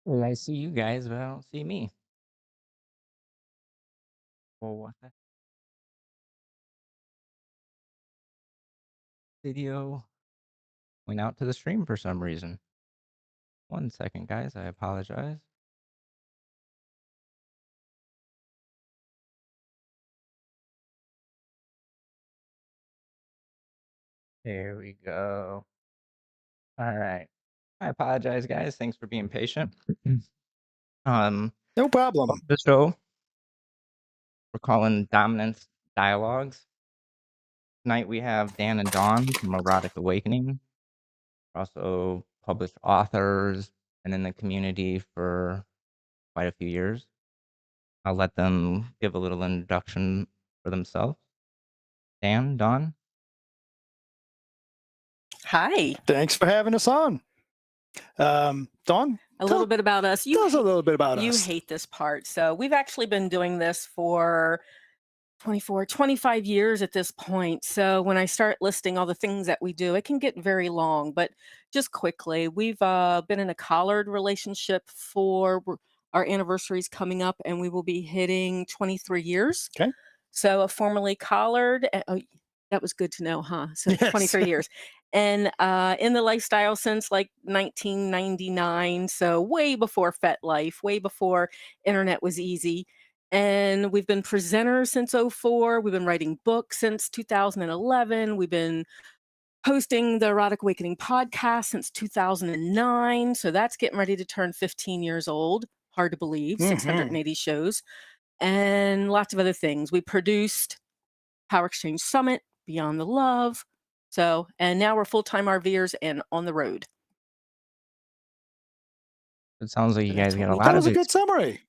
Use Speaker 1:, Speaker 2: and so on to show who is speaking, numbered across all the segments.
Speaker 1: Well, I see you guys, but I don't see me. Well, what the video went out to the stream for some reason. One second, guys. I apologize. There we go. All right. I apologize, guys. Thanks for being patient.
Speaker 2: No problem.
Speaker 1: The show we're calling Dominance Dialogues. Tonight we have Dan and Dawn from Erotic Awakening. Also published authors and in the community for quite a few years. I'll let them give a little introduction for themselves. Dan, Dawn.
Speaker 3: Hi.
Speaker 2: Thanks for having us on. Dawn,
Speaker 3: A little bit about us.
Speaker 2: tell us a little bit about
Speaker 3: You
Speaker 2: us.
Speaker 3: hate this part. So we've actually been doing this for 24, 25 years at this point. So when I start listing all the things that we do, it can get very long. But just quickly, we've been in a collared relationship for our anniversaries coming up, and we will be hitting 23 years.
Speaker 2: Okay.
Speaker 3: So a formerly collared. Oh, that was good to know, huh? So
Speaker 2: Yes.
Speaker 3: 23 years. And in the lifestyle since like 1999. So way before FetLife, way before internet was easy. And we've been presenters since '04. We've been writing books since 2011. We've been hosting the Erotic Awakening podcast since 2009. So that's getting ready to turn 15 years old. Hard to believe, 680 shows, and lots of other things. We produced Power Exchange Summit, Beyond the Love. So, and now we're full-time RVers and on the road.
Speaker 1: It sounds like you
Speaker 3: So
Speaker 1: guys
Speaker 3: that's
Speaker 1: got
Speaker 3: what
Speaker 1: a
Speaker 3: we
Speaker 1: lot
Speaker 2: That
Speaker 3: do.
Speaker 2: was
Speaker 1: of
Speaker 2: a good summary.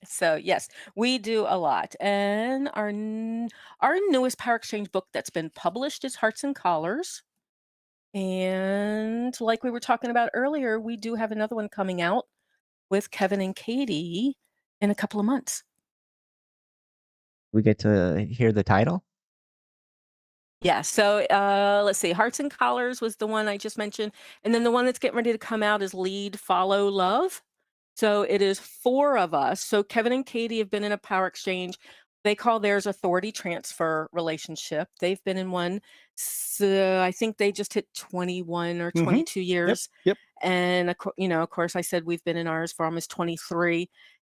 Speaker 3: So yes, we do a lot. And our newest Power Exchange book that's been published is Hearts and Collars. And like we were talking about earlier, we do have another one coming out with Kevin and Katie in a couple of months.
Speaker 1: We get to hear the title.
Speaker 3: Yeah, so let's see. Hearts and Collars was the one I just mentioned. And then the one that's getting ready to come out is Lead, Follow, Love. So it is four of us. So Kevin and Katie have been in a power exchange. They call theirs authority transfer relationship. They've been in one. So I think they just hit 21 or 22
Speaker 2: Yep.
Speaker 3: years.
Speaker 2: Yep.
Speaker 3: And of course, I said we've been in ours for almost 23.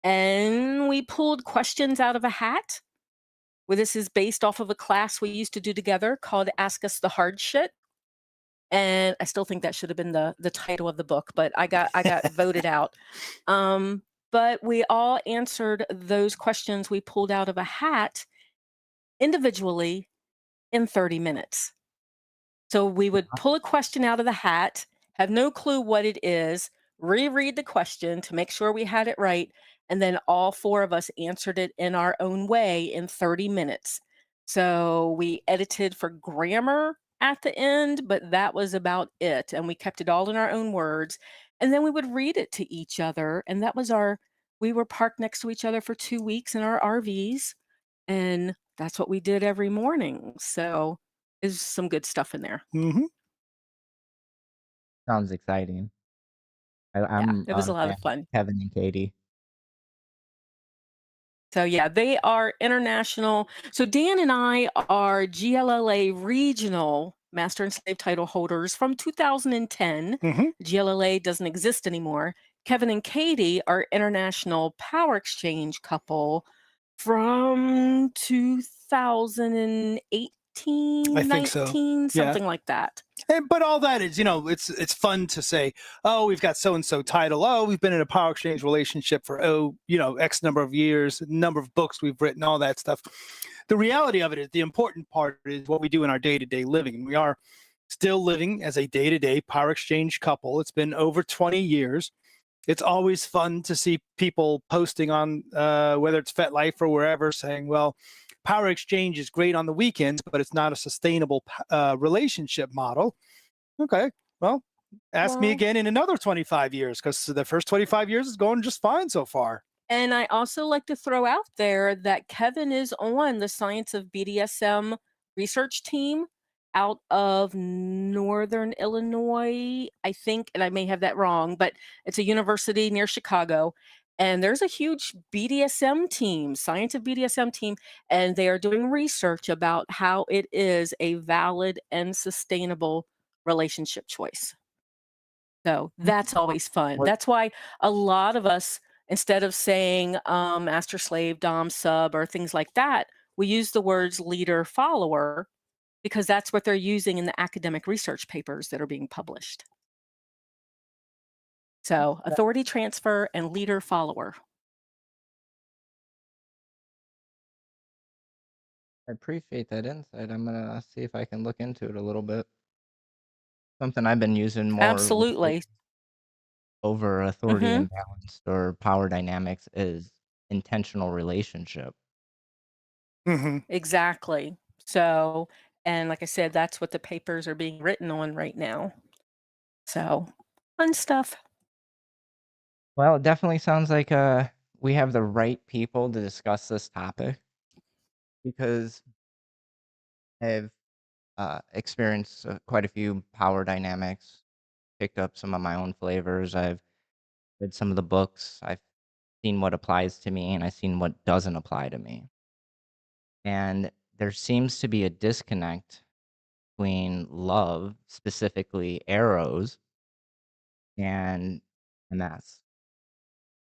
Speaker 3: And we pulled questions out of a hat. Well, this is based off of a class we used to do together called Ask Us the Hard Shit. And I still think that should have been the title of the book, but I got voted out. But we all answered those questions we pulled out of a hat individually in 30 minutes. So we would pull a question out of the hat, have no clue what it is, reread the question to make sure we had it right, and then all four of us answered it in our own way in 30 minutes. So we edited for grammar at the end, but that was about it. And we kept it all in our own words. And then we would read it to each other. And that was we were parked next to each other for 2 weeks in our RVs. And that's what we did every morning. So there's some good stuff in there.
Speaker 1: Sounds exciting.
Speaker 3: Yeah,
Speaker 1: I'm
Speaker 3: it was a
Speaker 1: a
Speaker 3: lot
Speaker 1: fan
Speaker 3: of fun.
Speaker 1: of Kevin and Katie.
Speaker 3: So yeah, they are international. So Dan and I are GLLA regional master and slave title holders from 2010. GLLA doesn't exist anymore. Kevin and Katie are international power exchange couple from 2018,
Speaker 2: I think so.
Speaker 3: 19,
Speaker 2: Yeah.
Speaker 3: something like that.
Speaker 2: But all that is, it's fun to say, oh, we've got so and so title. Oh, we've been in a power exchange relationship for X number of years, number of books we've written, all that stuff. The reality of it is the important part is what we do in our day-to-day living. And we are still living as a day-to-day power exchange couple. It's been over 20 years. It's always fun to see people posting on whether it's FetLife or wherever saying, well, power exchange is great on the weekends, but it's not a sustainable relationship model. Okay, well, ask me again in another 25 years, because the first 25 years is going just fine so far.
Speaker 3: And I also like to throw out there that Kevin is on the Science of BDSM research team. out of Northern Illinois, I think, and I may have that wrong, but it's a university near Chicago. And there's a huge BDSM team, scientific BDSM team, and they are doing research about how it is a valid and sustainable relationship choice. So that's always fun.
Speaker 1: What
Speaker 3: That's why a lot of us, instead of saying master slave, dom sub, or things like that, we use the words leader follower because that's what they're using in the academic research papers that are being published. So authority transfer and leader follower.
Speaker 1: I appreciate that insight. I'm gonna see if I can look into it a little bit. Something I've been using more lately
Speaker 3: Absolutely.
Speaker 1: over authority
Speaker 3: Hmm.
Speaker 1: imbalance or power dynamics is intentional relationship.
Speaker 2: Hmm.
Speaker 3: Exactly. So, and like I said, that's what the papers are being written on right now. So, fun stuff.
Speaker 1: Well, it definitely sounds like we have the right people to discuss this topic because I've experienced quite a few power dynamics, picked up some of my own flavors. I've read some of the books. I've seen what applies to me and I've seen what doesn't apply to me. And there seems to be a disconnect between love, specifically eros, and MS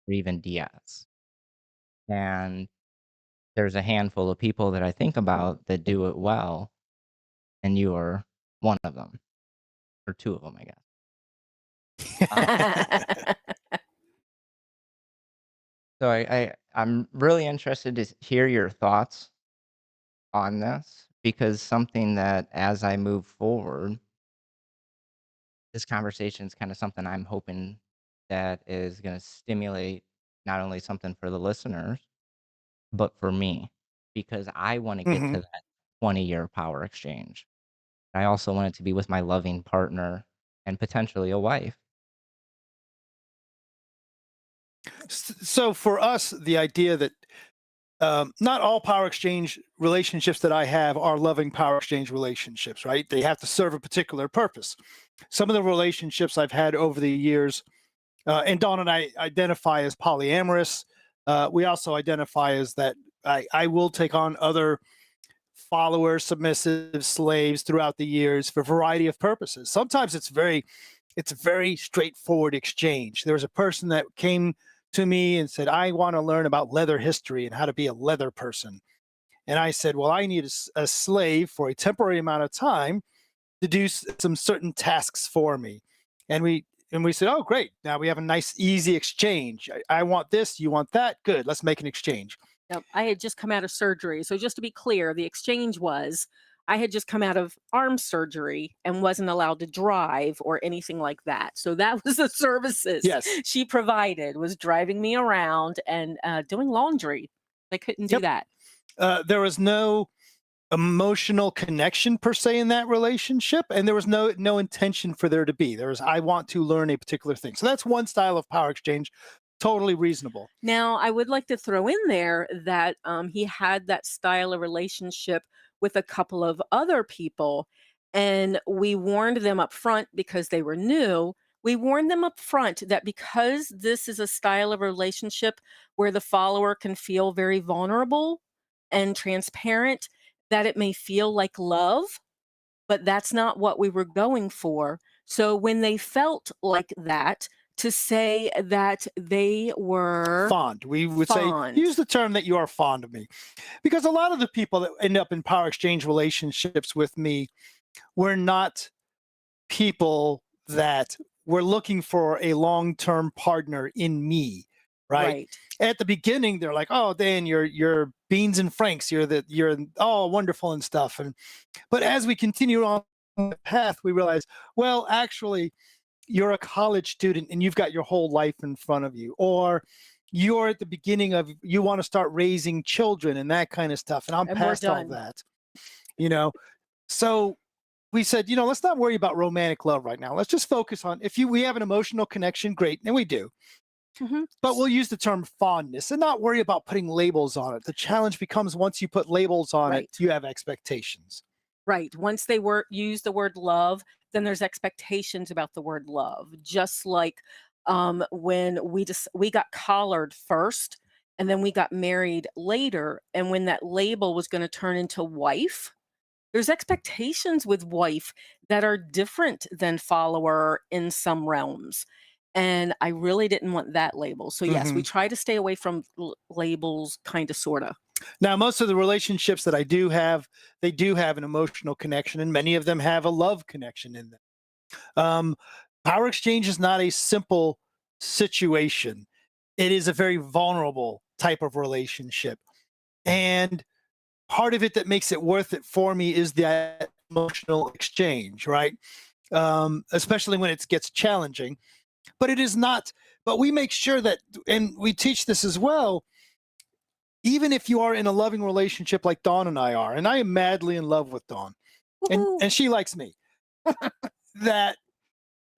Speaker 1: or even DS. And there's a handful of people that I think about that do it well, and you are one of them, or two of them, I guess. Um, so I'm really interested to hear your thoughts on this because something that as I move forward, this conversation is kind of something I'm hoping that is going to stimulate not only something for the listeners, but for me, because I want to get to
Speaker 2: Hmm.
Speaker 1: that 20-year power exchange. I also want it to be with my loving partner and potentially a wife.
Speaker 2: So for us, the idea that not all power exchange relationships that I have are loving power exchange relationships, right? They have to serve a particular purpose. Some of the relationships I've had over the years, and Dawn and I identify as polyamorous. We also identify as that I will take on other followers, submissive slaves throughout the years for a variety of purposes. Sometimes it's a very straightforward exchange. There was a person that came to me and said, I want to learn about leather history and how to be a leather person. And I said, well, I need a slave for a temporary amount of time to do some certain tasks for me. And we said, oh, great. Now we have a nice, easy exchange. I want this, you want that. Good. Let's make an exchange.
Speaker 3: Yep, I had just come out of surgery. So just to be clear, the exchange was I had just come out of arm surgery and wasn't allowed to drive or anything like that. So that was the services
Speaker 2: Yes.
Speaker 3: she provided was driving me around and doing laundry. I couldn't do
Speaker 2: Yep.
Speaker 3: that.
Speaker 2: There was no emotional connection per se in that relationship, and there was no intention for there to be. There was I want to learn a particular thing. So that's one style of power exchange, totally reasonable.
Speaker 3: Now, I would like to throw in there that he had that style of relationship with a couple of other people, and we warned them up front because they were new. We warned them up front that because this is a style of relationship where the follower can feel very vulnerable and transparent, that it may feel like love, but that's not what we were going for. So when they felt like that, to say that they were
Speaker 2: Fond. We would say
Speaker 3: fond.
Speaker 2: use the term that you are fond of me. Because a lot of the people that end up in power exchange relationships with me were not people that were looking for a long-term partner in me, right?
Speaker 3: Right.
Speaker 2: At the beginning, they're like, "Oh, Dan, you're beans and franks. You're oh wonderful and stuff." But as we continue on the path, we realize, well, actually, you're a college student and you've got your whole life in front of you, or you're at the beginning of you want to start raising children and that kind of stuff, and I'm
Speaker 3: And we're
Speaker 2: past all
Speaker 3: done.
Speaker 2: that, you know. So we said, let's not worry about romantic love right now. Let's just focus on if we have an emotional connection, great, and we do.
Speaker 3: Hmm.
Speaker 2: But we'll use the term fondness and not worry about putting labels on it. The challenge becomes once you put labels on it,
Speaker 3: Right.
Speaker 2: you have expectations.
Speaker 3: Right. Once they use the word love, then there's expectations about the word love. Just like when we got collared first, and then we got married later, and when that label was going to turn into wife, there's expectations with wife that are different than follower in some realms. And I really didn't want that label. So yes, we
Speaker 2: Mhm.
Speaker 3: try to stay away from labels, kind of, sort of.
Speaker 2: Now, most of the relationships that I do have, they do have an emotional connection, and many of them have a love connection in them. Um, Power exchange is not a simple situation. It is a very vulnerable type of relationship. And part of it that makes it worth it for me is that emotional exchange, right? Especially when it gets challenging. But it is not, but we make sure that, and we teach this as well, even if you are in a loving relationship like Dawn and I are, and I am madly in love with Dawn,
Speaker 3: Woohoo.
Speaker 2: and she likes me, that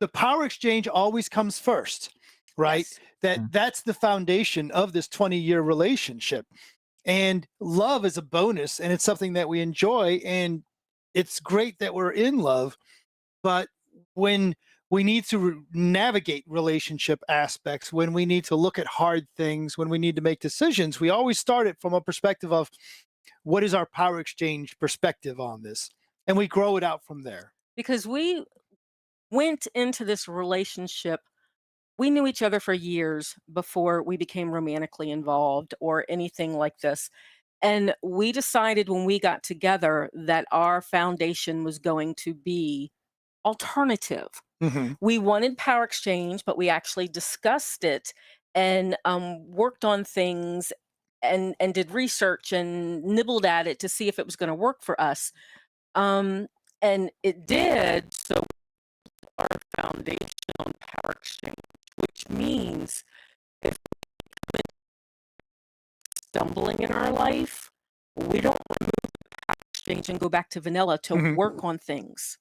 Speaker 2: the power exchange always comes first, right?
Speaker 3: Yes.
Speaker 1: Mm.
Speaker 2: That's the foundation of this 20-year relationship. And love is a bonus, and it's something that we enjoy, and it's great that we're in love. But when we need to navigate relationship aspects, when we need to look at hard things, when we need to make decisions, we always start it from a perspective of what is our power exchange perspective on this, and we grow it out from there.
Speaker 3: Because we went into this relationship, we knew each other for years before we became romantically involved or anything like this. And we decided when we got together that our foundation was going to be alternative.
Speaker 2: Hmm.
Speaker 3: We wanted power exchange, but we actually discussed it and worked on things and did research and nibbled at it to see if it was going to work for us. Um, and it did. So our foundation on power exchange, which means if stumbling in our life, we don't exchange and go back to vanilla to
Speaker 2: Hmm.
Speaker 3: work on things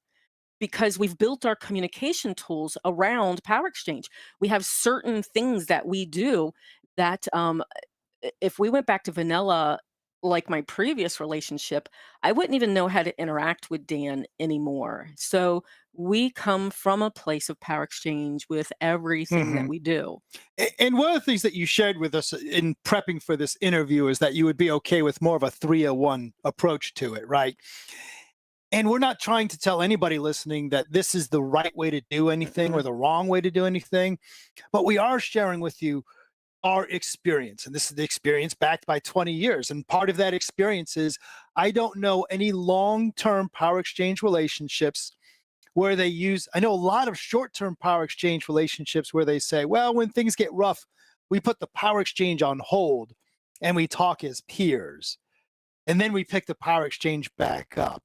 Speaker 3: because we've built our communication tools around power exchange. We have certain things that we do that if we went back to vanilla, like my previous relationship, I wouldn't even know how to interact with Dan anymore. So we come from a place of power exchange with everything that
Speaker 2: Hmm.
Speaker 3: we do.
Speaker 2: And one of the things that you shared with us in prepping for this interview is that you would be okay with more of a 301 approach to it, right? And we're not trying to tell anybody listening that this is the right way to do anything or the wrong way to do anything, but we are sharing with you our experience. And this is the experience backed by 20 years. And part of that experience is I don't know any long term power exchange relationships where they use, I know a lot of short term power exchange relationships where they say, well, when things get rough, we put the power exchange on hold and we talk as peers. And then we pick the power exchange back up.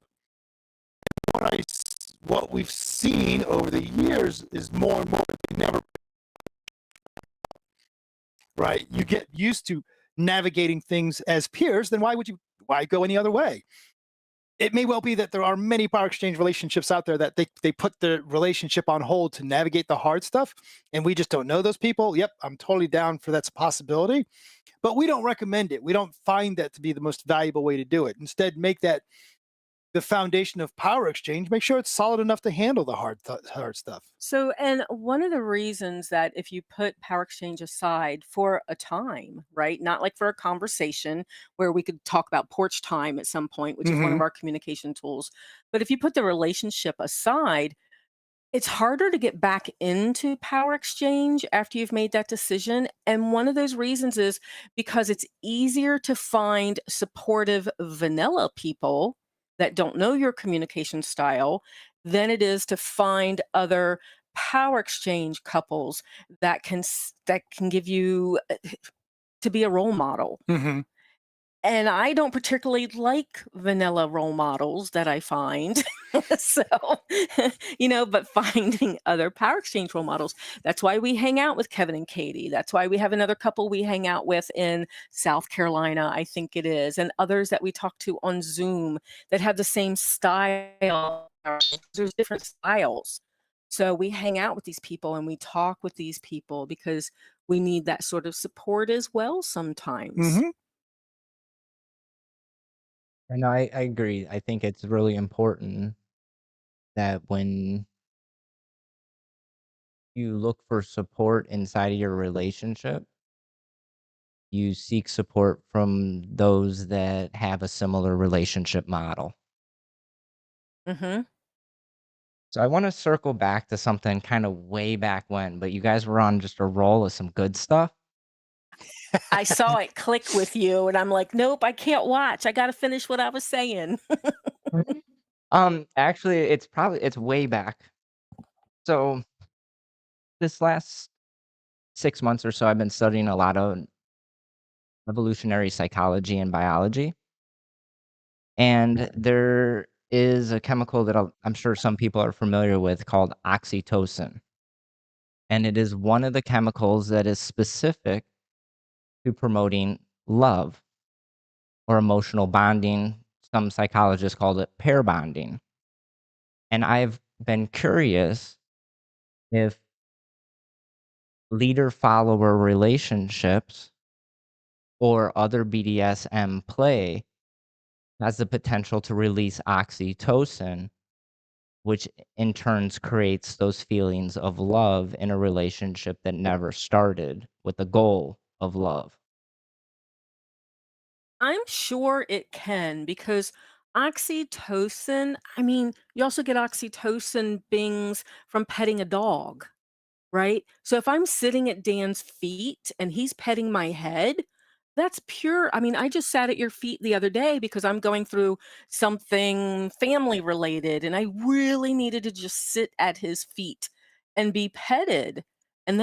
Speaker 2: What we've seen over the years is more and more they never, right? You get used to navigating things as peers, then why go any other way? It may well be that there are many power exchange relationships out there that they put the relationship on hold to navigate the hard stuff, and we just don't know those people. Yep, I'm totally down for that's a possibility, but we don't recommend it. We don't find that to be the most valuable way to do it. Instead, make that the foundation of power exchange. Make sure it's solid enough to handle the hard stuff.
Speaker 3: So, and one of the reasons that if you put power exchange aside for a time, right, not like for a conversation where we could talk about porch time at some point, which is one of
Speaker 2: Hmm.
Speaker 3: our communication tools, but if you put the relationship aside, it's harder to get back into power exchange after you've made that decision. And one of those reasons is because it's easier to find supportive vanilla people that don't know your communication style than it is to find other power exchange couples that can give you to be a role model.
Speaker 2: Hmm.
Speaker 3: And I don't particularly like vanilla role models that I find. So, but finding other power exchange role models. That's why we hang out with Kevin and Katie. That's why we have another couple we hang out with in South Carolina, I think it is, and others that we talk to on Zoom that have the same style. There's different styles. So we hang out with these people and we talk with these people because we need that sort of support as well sometimes.
Speaker 2: Hmm.
Speaker 1: And I agree. I think it's really important that when you look for support inside of your relationship, you seek support from those that have a similar relationship model.
Speaker 3: Hmm.
Speaker 1: So I want to circle back to something kind of way back when, but you guys were on just a roll of some good stuff.
Speaker 3: I saw it click with you, and I'm like, nope, I can't watch. I got to finish what I was saying.
Speaker 1: Mhm. Actually, it's way back. So this last 6 months or so, I've been studying a lot of evolutionary psychology and biology. And there is a chemical that I'm sure some people are familiar with called oxytocin. And it is one of the chemicals that is specific to promoting love or emotional bonding. Some psychologists call it pair bonding. And I've been curious if leader follower relationships or other BDSM play has the potential to release oxytocin, which in turns creates those feelings of love in a relationship that never started with the goal of love.
Speaker 3: I'm sure it can because oxytocin, I mean, you also get oxytocin bings from petting a dog. Right? So if I'm sitting at Dan's feet and he's petting my head, that's pure. I mean, I just sat at your feet the other day because I'm going through something family related and I really needed to just sit at his feet and be petted. And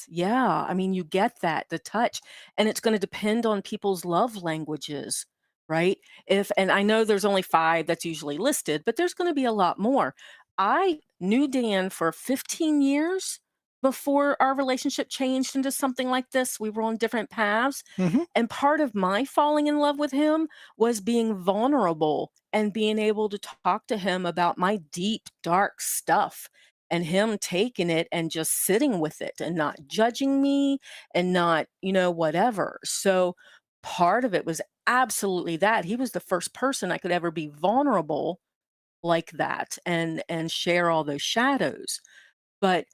Speaker 3: yeah, I mean, you get that, the touch, and it's going to depend on people's love languages, right? If and I know there's only 5 that's usually listed, but there's going to be a lot more. I knew Dan for 15 years before our relationship changed into something like this. We were on different paths.
Speaker 2: Hmm.
Speaker 3: And part of my falling in love with him was being vulnerable and being able to talk to him about my deep, dark stuff and him taking it and just sitting with it and not judging me and not, whatever. So part of it was absolutely that. He was the first person I could ever be vulnerable like that and share all those shadows. But,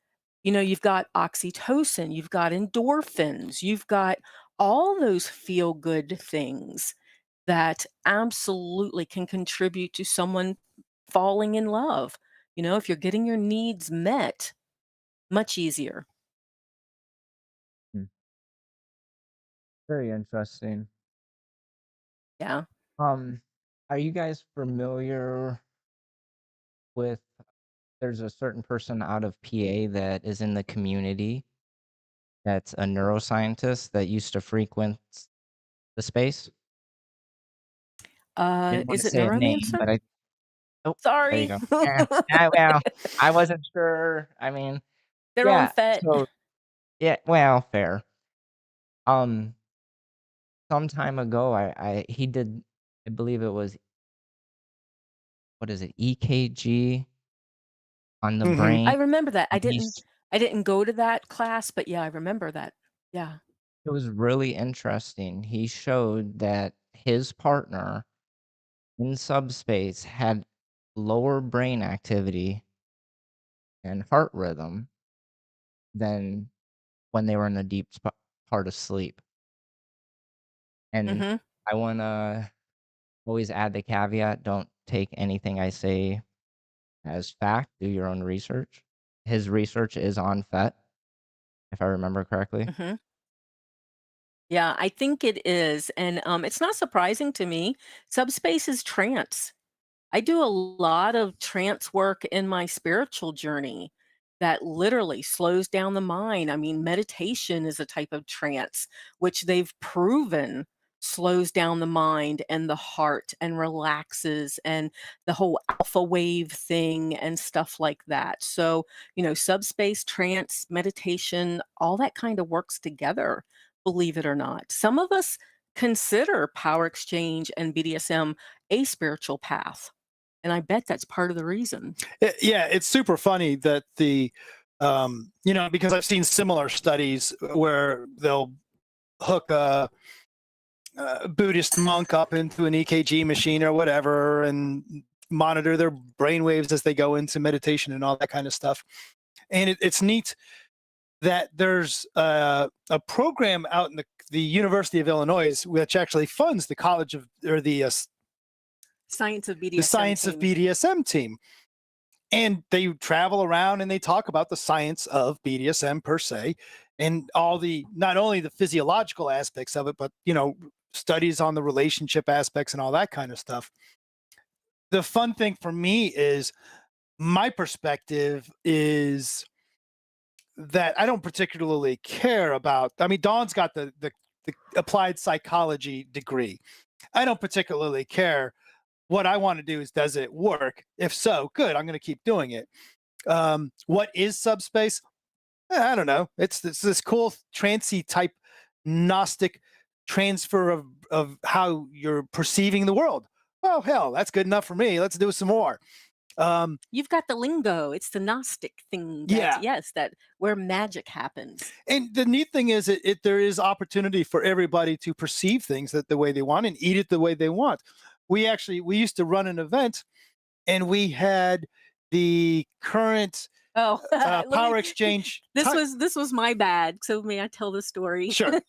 Speaker 3: you've got oxytocin, you've got endorphins, you've got all those feel good things that absolutely can contribute to someone falling in love. If you're getting your needs met, much easier.
Speaker 1: Hmm, very interesting.
Speaker 3: Yeah.
Speaker 1: Um, are you guys familiar with there's a certain person out of PA that is in the community that's a neuroscientist that used to frequent the space? Didn't want
Speaker 3: Is
Speaker 1: to
Speaker 3: it
Speaker 1: say a name,
Speaker 3: Neuromancer?
Speaker 1: but oh, there you
Speaker 3: Sorry.
Speaker 1: go. Well, I wasn't sure. I mean,
Speaker 3: They're on
Speaker 1: yeah.
Speaker 3: FET.
Speaker 1: So yeah, well, fair. Um, some time ago, I he did, I believe it was, what is it, EKG on the
Speaker 2: Hmm.
Speaker 3: I
Speaker 1: brain.
Speaker 3: remember that. I
Speaker 1: And
Speaker 3: didn't I didn't go to that class, but yeah, I remember that. Yeah.
Speaker 1: it was really interesting. He showed that his partner in subspace had lower brain activity and heart rhythm than when they were in a deep part of sleep. And
Speaker 3: Mhm.
Speaker 1: I want to always add the caveat, don't take anything I say as fact, do your own research. His research is on FET, if I remember correctly.
Speaker 3: Mhm. Yeah, I think it is, and, it's not surprising to me. Subspace is trance. I do a lot of trance work in my spiritual journey that literally slows down the mind. I mean, meditation is a type of trance, which they've proven slows down the mind and the heart and relaxes and the whole alpha wave thing and stuff like that. So, subspace, trance, meditation, all that kind of works together, believe it or not. Some of us consider power exchange and BDSM a spiritual path. And I bet that's part of the reason.
Speaker 2: Yeah, it's super funny that because I've seen similar studies where they'll hook Buddhist monk up into an EKG machine or whatever and monitor their brainwaves as they go into meditation and all that kind of stuff. And it's neat that there's a program out in the University of Illinois, which actually funds the College of, or the
Speaker 3: Science of BDSM
Speaker 2: the Science of
Speaker 3: team.
Speaker 2: BDSM team. And they travel around and they talk about the science of BDSM per se, and all the, not only the physiological aspects of it, but, you know, studies on the relationship aspects and all that kind of stuff. The fun thing for me is, my perspective is that I don't particularly care about, I mean, Dawn's got the applied psychology degree. I don't particularly care. What I want to do is, does it work? If so, good, I'm going to keep doing it. What is subspace? I don't know. It's this cool trancy type Gnostic transfer of how you're perceiving the world. Oh, hell, that's good enough for me. Let's do some more.
Speaker 3: You've got the lingo. It's the Gnostic thing.
Speaker 2: Yeah.
Speaker 3: Yes, that where magic happens.
Speaker 2: And the neat thing is, there is opportunity for everybody to perceive things that the way they want and eat it the way they want. We used to run an event, and we had the current power exchange.
Speaker 3: This was my bad. So may I tell the story?
Speaker 2: Sure.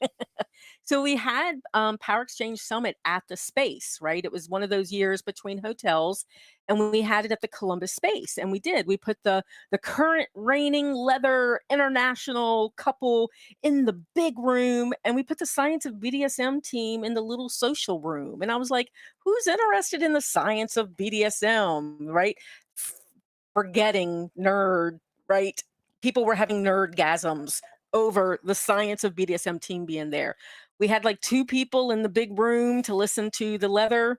Speaker 3: So we had Power Exchange Summit at the Space, right? It was one of those years between hotels, and we had it at the Columbus Space. And we put the current reigning leather international couple in the big room, and we put the Science of BDSM team in the little social room. And I was like, who's interested in the science of BDSM, right? Forgetting nerd, right? People were having nerdgasms over the Science of BDSM team being there. We had like 2 people in the big room to listen to the leather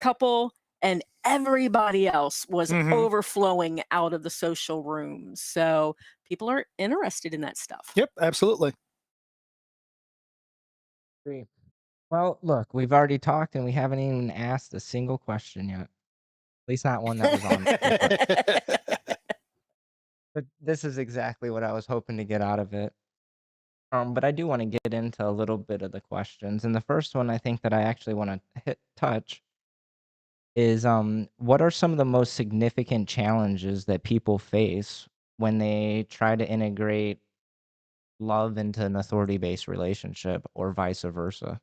Speaker 3: couple, and everybody else was overflowing out of the social room. So people are interested in that stuff.
Speaker 2: Yep, absolutely.
Speaker 1: Great. Well, look, we've already talked and we haven't even asked a single question yet. At least not one that was on the But this is exactly what I was hoping to get out of it. But I do want to get into a little bit of the questions. And the first one I think that I actually want to touch is what are some of the most significant challenges that people face when they try to integrate love into an authority-based relationship or vice versa?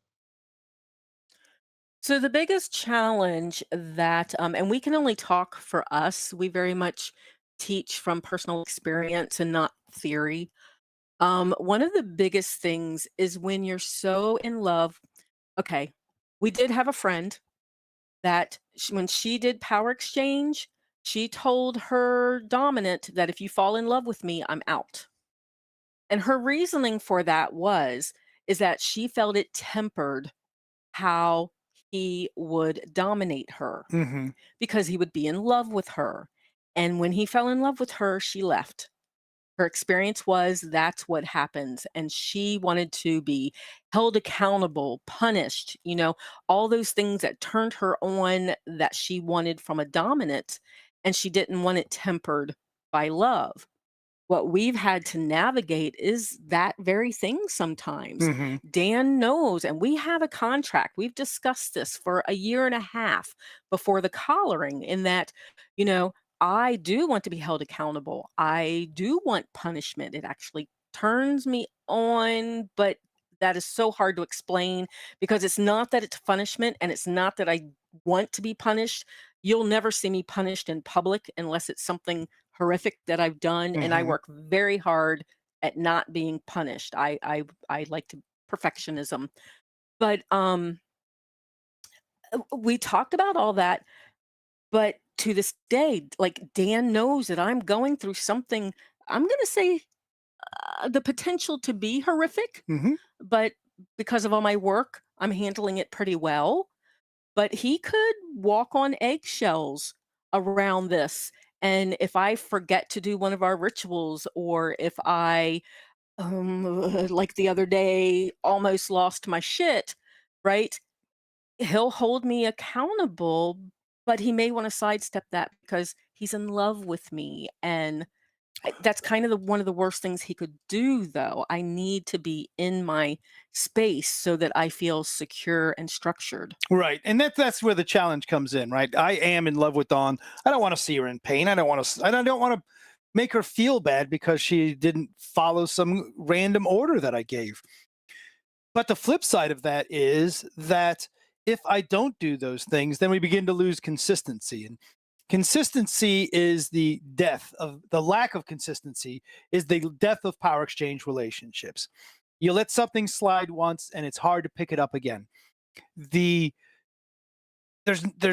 Speaker 3: So the biggest challenge that, and we can only talk for us, we very much teach from personal experience and not theory. One of the biggest things is when you're so in love. Okay, we did have a friend that when she did Power Exchange, she told her dominant that if you fall in love with me, I'm out. And her reasoning for that is that she felt it tempered how he would dominate her because he would be in love with her. And when he fell in love with her, she left. Her experience was that's what happens. And she wanted to be held accountable, punished, all those things that turned her on that she wanted from a dominant. And she didn't want it tempered by love. What we've had to navigate is that very thing sometimes. Dan knows, and we have a contract. We've discussed this for a year and a half before the collaring, in that, I do want to be held accountable. I do want punishment. It actually turns me on, but that is so hard to explain because it's not that it's punishment and it's not that I want to be punished. You'll never see me punished in public unless it's something horrific that I've done, and I work very hard at not being punished. I like to perfectionism. But we talked about all that, but to this day, like, Dan knows that I'm going through something, I'm going to say the potential to be horrific, but because of all my work, I'm handling it pretty well. But he could walk on eggshells around this. And if I forget to do one of our rituals, or if I, like the other day, almost lost my shit, right? He'll hold me accountable, but he may want to sidestep that because he's in love with me. And That's kind of one of the worst things he could do, though. I need to be in my space so that I feel secure and structured.
Speaker 2: Right. And that's where the challenge comes in, right? I am in love with Dawn. I don't want to see her in pain. I don't want to make her feel bad because she didn't follow some random order that I gave. But the flip side of that is that if I don't do those things, then we begin to lose consistency. And consistency is the lack of consistency is the death of power exchange relationships. You let something slide once and it's hard to pick it up again. There's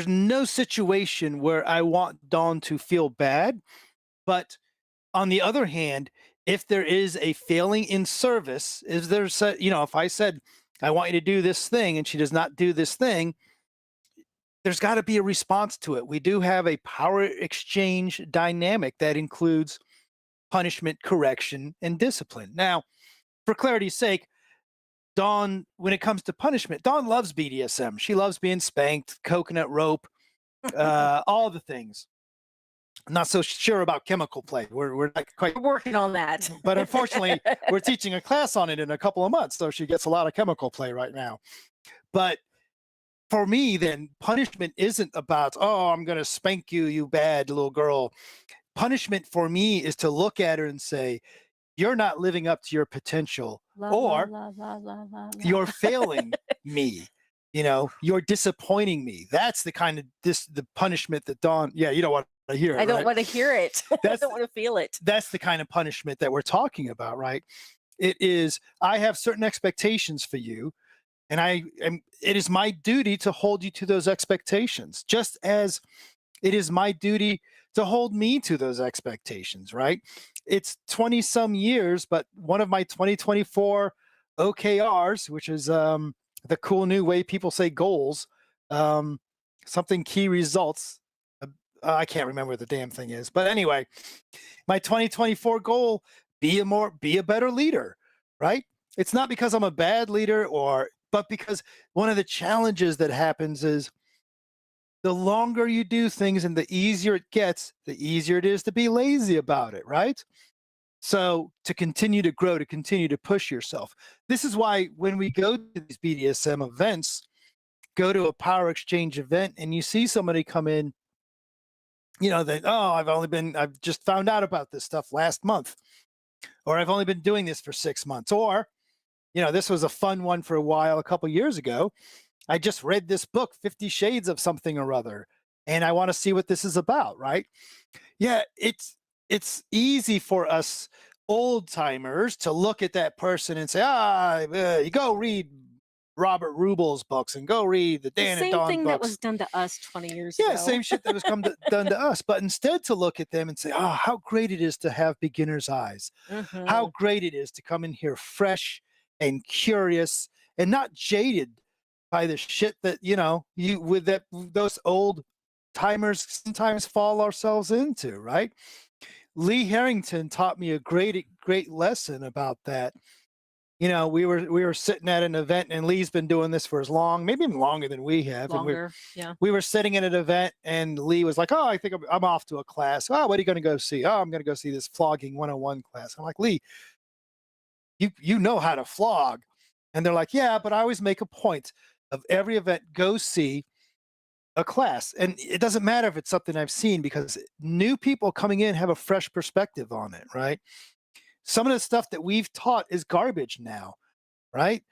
Speaker 2: no situation where I want Dawn to feel bad, but on the other hand, if there is a failing in service, if I said I want you to do this thing and she does not do this thing, there's got to be a response to it. We do have a power exchange dynamic that includes punishment, correction, and discipline. Now, for clarity's sake, Dawn, when it comes to punishment, Dawn loves BDSM. She loves being spanked, coconut rope, all the things. I'm not so sure about chemical play. We're not quite
Speaker 3: We're working on that.
Speaker 2: but unfortunately, we're teaching a class on it in a couple of months, so she gets a lot of chemical play right now. But for me, then, punishment isn't about, oh, I'm going to spank you, you bad little girl. Punishment for me is to look at her and say, you're not living up to your potential, or you're failing me. You're disappointing me. That's the kind of the punishment that Dawn, you don't want to hear it.
Speaker 3: I don't want to hear it. I don't want to feel it.
Speaker 2: That's the kind of punishment that we're talking about, right? It is, I have certain expectations for you, and it is my duty to hold you to those expectations, just as it is my duty to hold me to those expectations, right? It's 20 some years, but one of my 2024 OKRs, which is the cool new way people say goals, something key results. I can't remember what the damn thing is, but anyway, my 2024 goal, be a better leader, right? It's not because I'm a bad leader but because one of the challenges that happens is the longer you do things and the easier it gets, the easier it is to be lazy about it, right? So to continue to grow, to continue to push yourself. This is why when we go to these BDSM events, go to a power exchange event and you see somebody come in, I've just found out about this stuff last month, or I've only been doing this for 6 months, or, this was a fun one for a while, a couple years ago. I just read this book, 50 Shades of something or other, and I want to see what this is about, right? Yeah, it's easy for us old timers to look at that person and say, you go read Robert Rubel's books and go read the Dan and Dawn books.
Speaker 3: Same thing that was done to us 20 years ago.
Speaker 2: Yeah, same shit that was done to us. But instead to look at them and say, oh, how great it is to have beginner's eyes.
Speaker 3: Mm-hmm.
Speaker 2: How great it is to come in here fresh and curious and not jaded by the shit that, those old timers sometimes fall ourselves into, right? Lee Harrington taught me a great lesson about that. We were sitting at an event, and Lee's been doing this for as long, maybe even longer than we have.
Speaker 3: Longer,
Speaker 2: we were sitting at an event, and Lee was like, oh, I think I'm off to a class. Oh, what are you going to go see? Oh, I'm going to go see this flogging 101 class. I'm like, Lee, you know how to flog. And they're like, yeah, but I always make a point of every event, go see a class. And it doesn't matter if it's something I've seen, because new people coming in have a fresh perspective on it, right? Some of the stuff that we've taught is garbage now, right?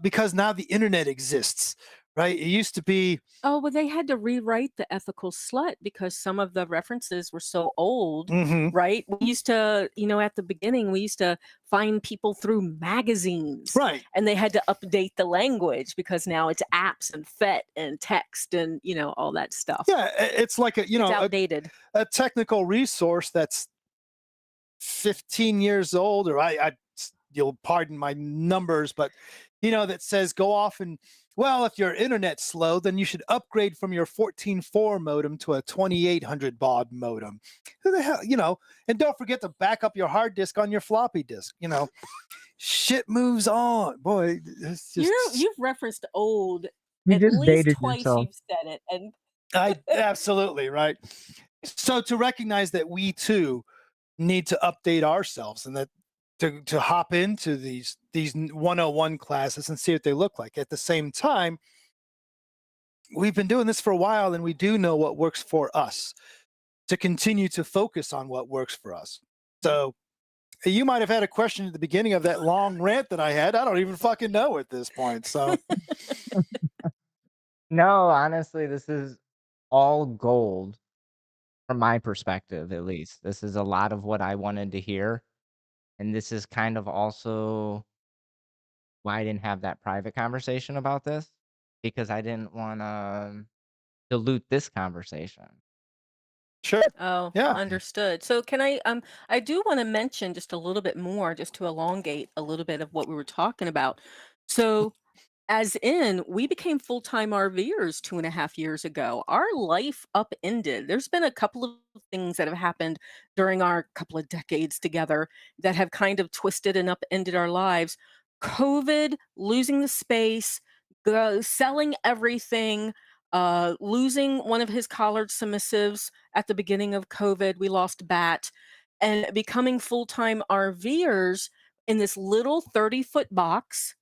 Speaker 2: Because now the internet exists, right? It used to be.
Speaker 3: Oh, well, they had to rewrite the ethical slut because some of the references were so old, right? We used to, at the beginning, we used to find people through magazines.
Speaker 2: Right.
Speaker 3: And they had to update the language because now it's apps and FET and text and, all that stuff.
Speaker 2: Yeah, it's like it's
Speaker 3: outdated.
Speaker 2: A technical resource that's 15 years old, or you'll pardon my numbers, but that says go off and, well, if your internet's slow, then you should upgrade from your 14.4 modem to a 2800 baud modem. Who the hell, and don't forget to back up your hard disk on your floppy disk. Shit moves on, boy. It's just,
Speaker 3: you've referenced old.
Speaker 4: You
Speaker 3: at
Speaker 4: just
Speaker 3: least
Speaker 4: dated
Speaker 3: twice
Speaker 4: yourself.
Speaker 3: you've said it, and
Speaker 2: I absolutely right. So to recognize that we too need to update ourselves, and that to hop into these 101 classes and see what they look like. At the same time, we've been doing this for a while, and we do know what works for us, to continue to focus on what works for us. So you might have had a question at the beginning of that long rant that I had. I don't even fucking know at this point. So
Speaker 1: No, honestly, this is all gold from my perspective, at least. This is a lot of what I wanted to hear. And this is kind of also why I didn't have that private conversation about this, because I didn't want to dilute this conversation.
Speaker 2: sure.
Speaker 3: Oh,
Speaker 2: Yeah.
Speaker 3: understood. So can I do want to mention just a little bit more, just to elongate a little bit of what we were talking about. So as in, we became full-time RVers 2.5 years ago. Our life upended. There's been a couple of things that have happened during our couple of decades together that have kind of twisted and upended our lives. COVID, losing the space, selling everything, losing one of his collared submissives at the beginning of COVID. We lost Bat, and becoming full-time RVers in this little 30-foot box.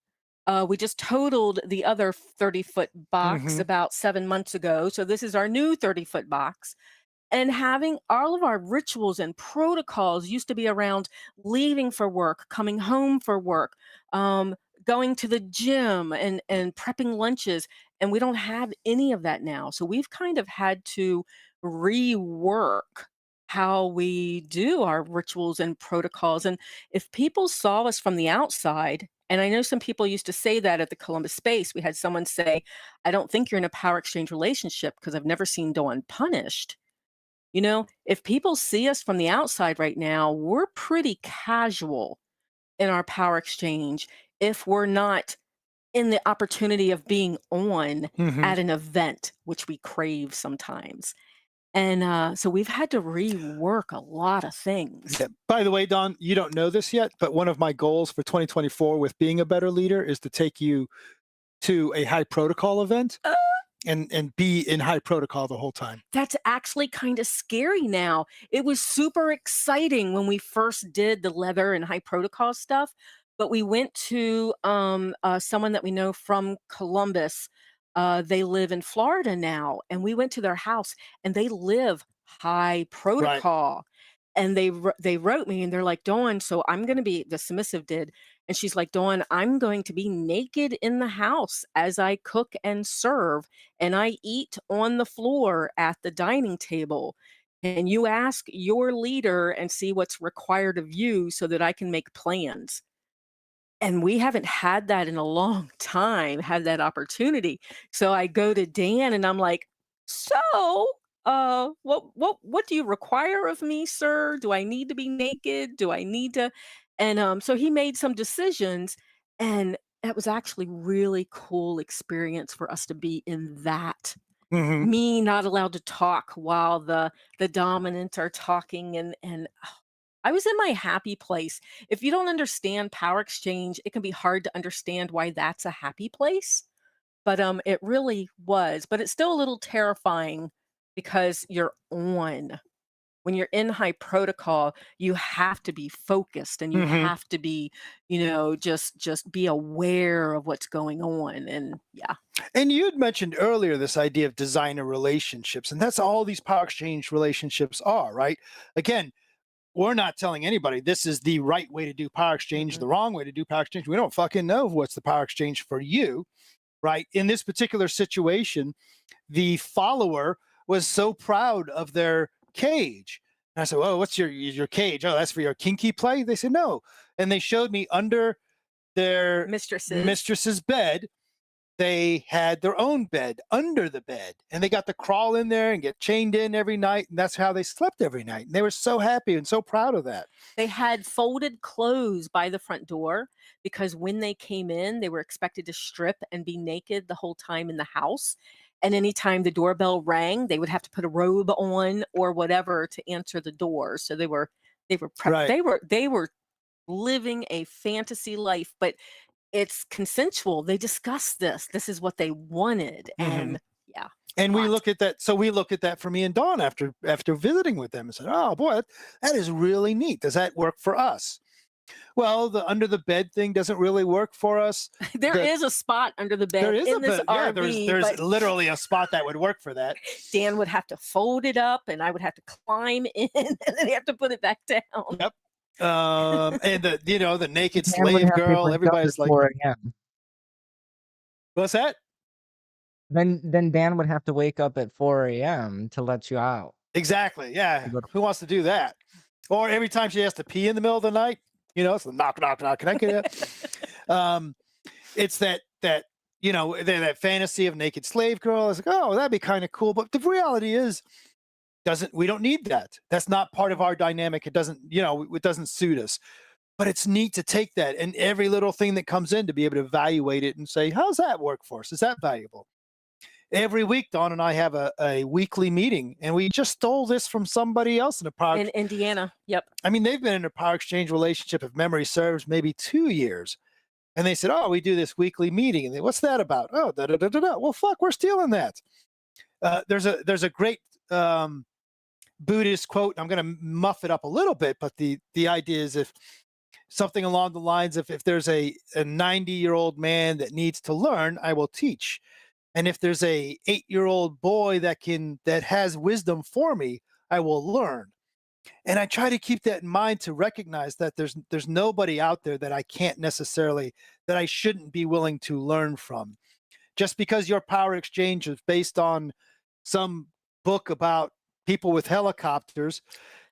Speaker 3: We just totaled the other 30-foot box
Speaker 2: Hmm.
Speaker 3: about 7 months ago. So this is our new 30-foot box. And having all of our rituals and protocols used to be around leaving for work, coming home for work, um, going to the gym and prepping lunches. And we don't have any of that now. So we've kind of had to rework how we do our rituals and protocols. And if people saw us from the outside, and I know some people used to say that at the Columbus space, we had someone say, I don't think you're in a power exchange relationship because I've never seen Dawn punished. If people see us from the outside right now, we're pretty casual in our power exchange if we're not in the opportunity of being on
Speaker 2: Hmm.
Speaker 3: at an event, which we crave sometimes. And so we've had to rework a lot of things.
Speaker 2: Yeah. By the way, Don, you don't know this yet, but one of my goals for 2024 with being a better leader is to take you to a high protocol event
Speaker 3: Uh,
Speaker 2: and be in high protocol the whole time.
Speaker 3: That's actually kind of scary now. It was super exciting when we first did the leather and high protocol stuff, but we went to someone that we know from Columbus. They live in Florida now, and we went to their house, and they live high
Speaker 2: Right.
Speaker 3: protocol. And they wrote me, and they're like, Dawn, so I'm going to be, the submissive did, and she's like, Dawn, I'm going to be naked in the house as I cook and serve, and I eat on the floor at the dining table. And you ask your leader and see what's required of you so that I can make plans. And we haven't had that in a long time, had that opportunity. So I go to Dan and I'm like, so what do you require of me, sir? Do I need to be naked? Do I need to? And so he made some decisions, and it was actually really cool experience for us to be in that.
Speaker 2: Hmm.
Speaker 3: Me not allowed to talk while the dominants are talking, and I was in my happy place. If you don't understand power exchange, it can be hard to understand why that's a happy place. But it really was. But it's still a little terrifying because you're on. When you're in high protocol, you have to be focused, and you
Speaker 2: Hmm.
Speaker 3: have to be, just be aware of what's going on. And yeah.
Speaker 2: And you had mentioned earlier this idea of designer relationships, and that's all these power exchange relationships are, right? Again, we're not telling anybody this is the right way to do power exchange,
Speaker 3: Mhm.
Speaker 2: the wrong way to do power exchange. We don't fucking know what's the power exchange for you, right? In this particular situation, the follower was so proud of their cage. And I said, "Oh, what's your cage? Oh, that's for your kinky play." They said, "No," and they showed me under their
Speaker 3: Mistresses.
Speaker 2: mistress's bed. They had their own bed under the bed, and they got to crawl in there and get chained in every night, and that's how they slept every night. And they were so happy and so proud of that.
Speaker 3: They had folded clothes by the front door because when they came in, they were expected to strip and be naked the whole time in the house. And anytime the doorbell rang, they would have to put a robe on or whatever to answer the door. So they were
Speaker 2: Right.
Speaker 3: they were living a fantasy life, but it's consensual. They discussed this. This is what they wanted.
Speaker 2: Hmm.
Speaker 3: And yeah.
Speaker 2: And we
Speaker 3: Lot.
Speaker 2: look at that. So we look at that for me and Dawn after visiting with them and said, "Oh boy, that is really neat. Does that work for us?" Well, the under the bed thing doesn't really work for us.
Speaker 3: There
Speaker 2: The
Speaker 3: is a spot under the
Speaker 2: There
Speaker 3: bed
Speaker 2: is a
Speaker 3: in this
Speaker 2: bit, yeah.
Speaker 3: RV,
Speaker 2: There's
Speaker 3: but
Speaker 2: literally a spot that would work for that.
Speaker 3: Dan would have to fold it up, and I would have to climb in, and then have to put it back down.
Speaker 2: Yep. And the naked
Speaker 1: Dan would
Speaker 2: slave
Speaker 1: have to
Speaker 2: girl.
Speaker 1: wake up at
Speaker 2: Everybody's like,
Speaker 1: 4 a.m.
Speaker 2: "What's that?"
Speaker 1: Then Dan would have to wake up at 4 a.m. to let you out.
Speaker 2: Exactly. Yeah.
Speaker 1: To go to
Speaker 2: Who wants to do that? Or every time she has to pee in the middle of the night, it's a knock, knock, knock. Can I get it? It's that fantasy of naked slave girl. It's like, oh, that'd be kind of cool. But the reality is, we don't need that. That's not part of our dynamic. It doesn't suit us. But it's neat to take that and every little thing that comes in to be able to evaluate it and say, how's that work for us? Is that valuable? Every week, Dawn and I have a weekly meeting, and we just stole this from somebody else in a power.
Speaker 3: In Indiana. Yep.
Speaker 2: I mean, they've been in a power exchange relationship, if memory serves, maybe 2 years. And they said, "Oh, we do this weekly meeting." And what's that about? Oh, da da da da da. Well, fuck, we're stealing that. There's a great Buddhist quote. I'm going to muff it up a little bit, but the idea is if something along the lines of, if there's a 90-year-old man that needs to learn, I will teach. And if there's a 8-year-old boy that has wisdom for me, I will learn. And I try to keep that in mind, to recognize that there's nobody out there that I shouldn't be willing to learn from. Just because your power exchange is based on some book about people with helicopters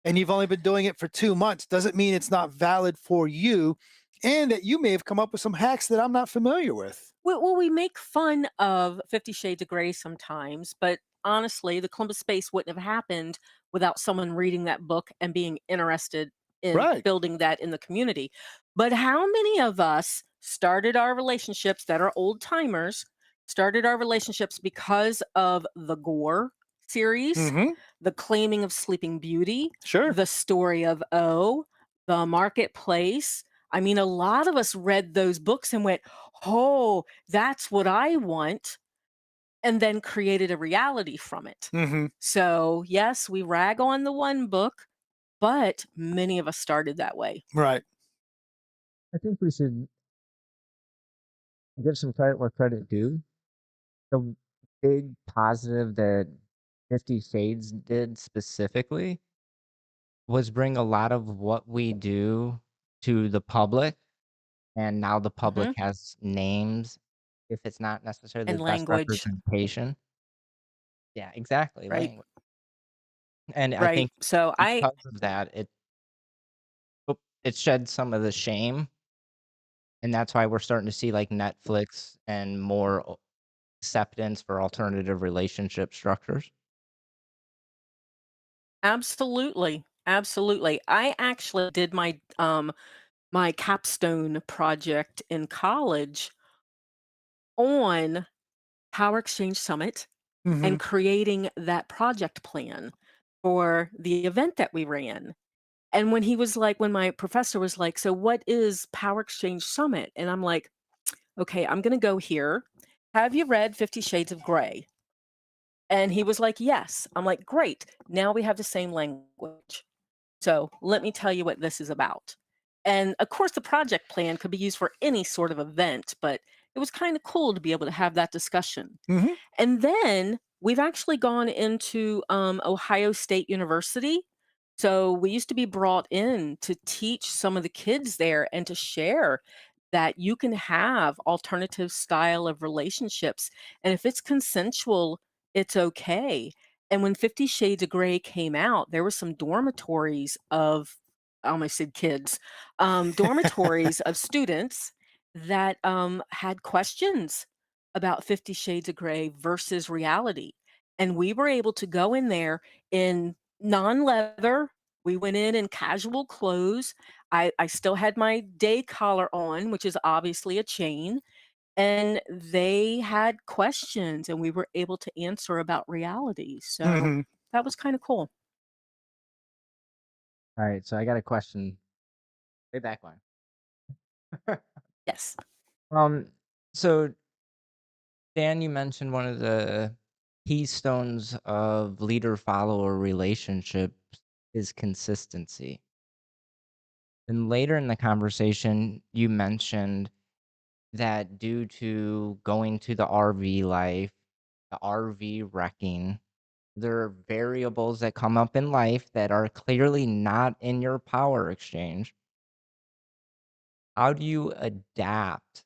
Speaker 2: and you've only been doing it for 2 months doesn't mean it's not valid for you, and that you may have come up with some hacks that I'm not familiar with.
Speaker 3: Well, we make fun of 50 Shades of Grey sometimes, but honestly, the Columbus Space wouldn't have happened without someone reading that book and being interested in
Speaker 2: Right.
Speaker 3: building that in the community. But how many of us started our relationships that are old timers, started our relationships because of the Gore series,
Speaker 2: Mm-hmm.
Speaker 3: the Claiming of Sleeping Beauty,
Speaker 2: Sure.
Speaker 3: the Story of O, the Marketplace? I mean, a lot of us read those books and went, "Oh, that's what I want," and then created a reality from it.
Speaker 2: Mm-hmm.
Speaker 3: So, yes, we rag on the one book, but many of us started that way.
Speaker 2: Right.
Speaker 1: I think we should give some credit where credit due. The big positive that 50 Shades did specifically was bring a lot of what we do to the public, and now the public
Speaker 3: Mhm.
Speaker 1: has names if it's not necessarily
Speaker 3: And
Speaker 1: the best
Speaker 3: language,
Speaker 1: representation. Yeah, exactly,
Speaker 3: right?
Speaker 1: language. And I
Speaker 3: Right.
Speaker 1: think
Speaker 3: So
Speaker 1: because of that, it shed some of the shame, and that's why we're starting to see, like, Netflix and more acceptance for alternative relationship structures.
Speaker 3: absolutely, absolutely. I actually did my capstone project in college on Power Exchange Summit
Speaker 2: Mm-hmm.
Speaker 3: and creating that project plan for the event that we ran. And when my professor was like, "So what is Power Exchange Summit?" And I'm like, "Okay, I'm going to go here. Have you read 50 Shades of Grey?" And he was like, "Yes." I'm like, "Great. Now we have the same language. So let me tell you what this is about." And of course, the project plan could be used for any sort of event, but it was kind of cool to be able to have that discussion.
Speaker 2: Mm-hmm.
Speaker 3: And then we've actually gone into Ohio State University. So we used to be brought in to teach some of the kids there and to share that you can have alternative style of relationships. And if it's consensual, it's okay. And when 50 Shades of Grey came out, there were some dormitories of, I almost said kids, dormitories of students that had questions about 50 Shades of Grey versus reality. And we were able to go in there in non-leather. We went in casual clothes. I still had my day collar on, which is obviously a chain. And they had questions, and we were able to answer about reality. So
Speaker 2: Mm-hmm.
Speaker 3: that was kind of cool.
Speaker 1: Alright, so I got a question way back when.
Speaker 3: Yes.
Speaker 1: Um, so Dan, you mentioned one of the keystones of leader-follower relationships is consistency. And later in the conversation, you mentioned that due to going to the RV life, the RV wrecking, there are variables that come up in life that are clearly not in your power exchange. How do you adapt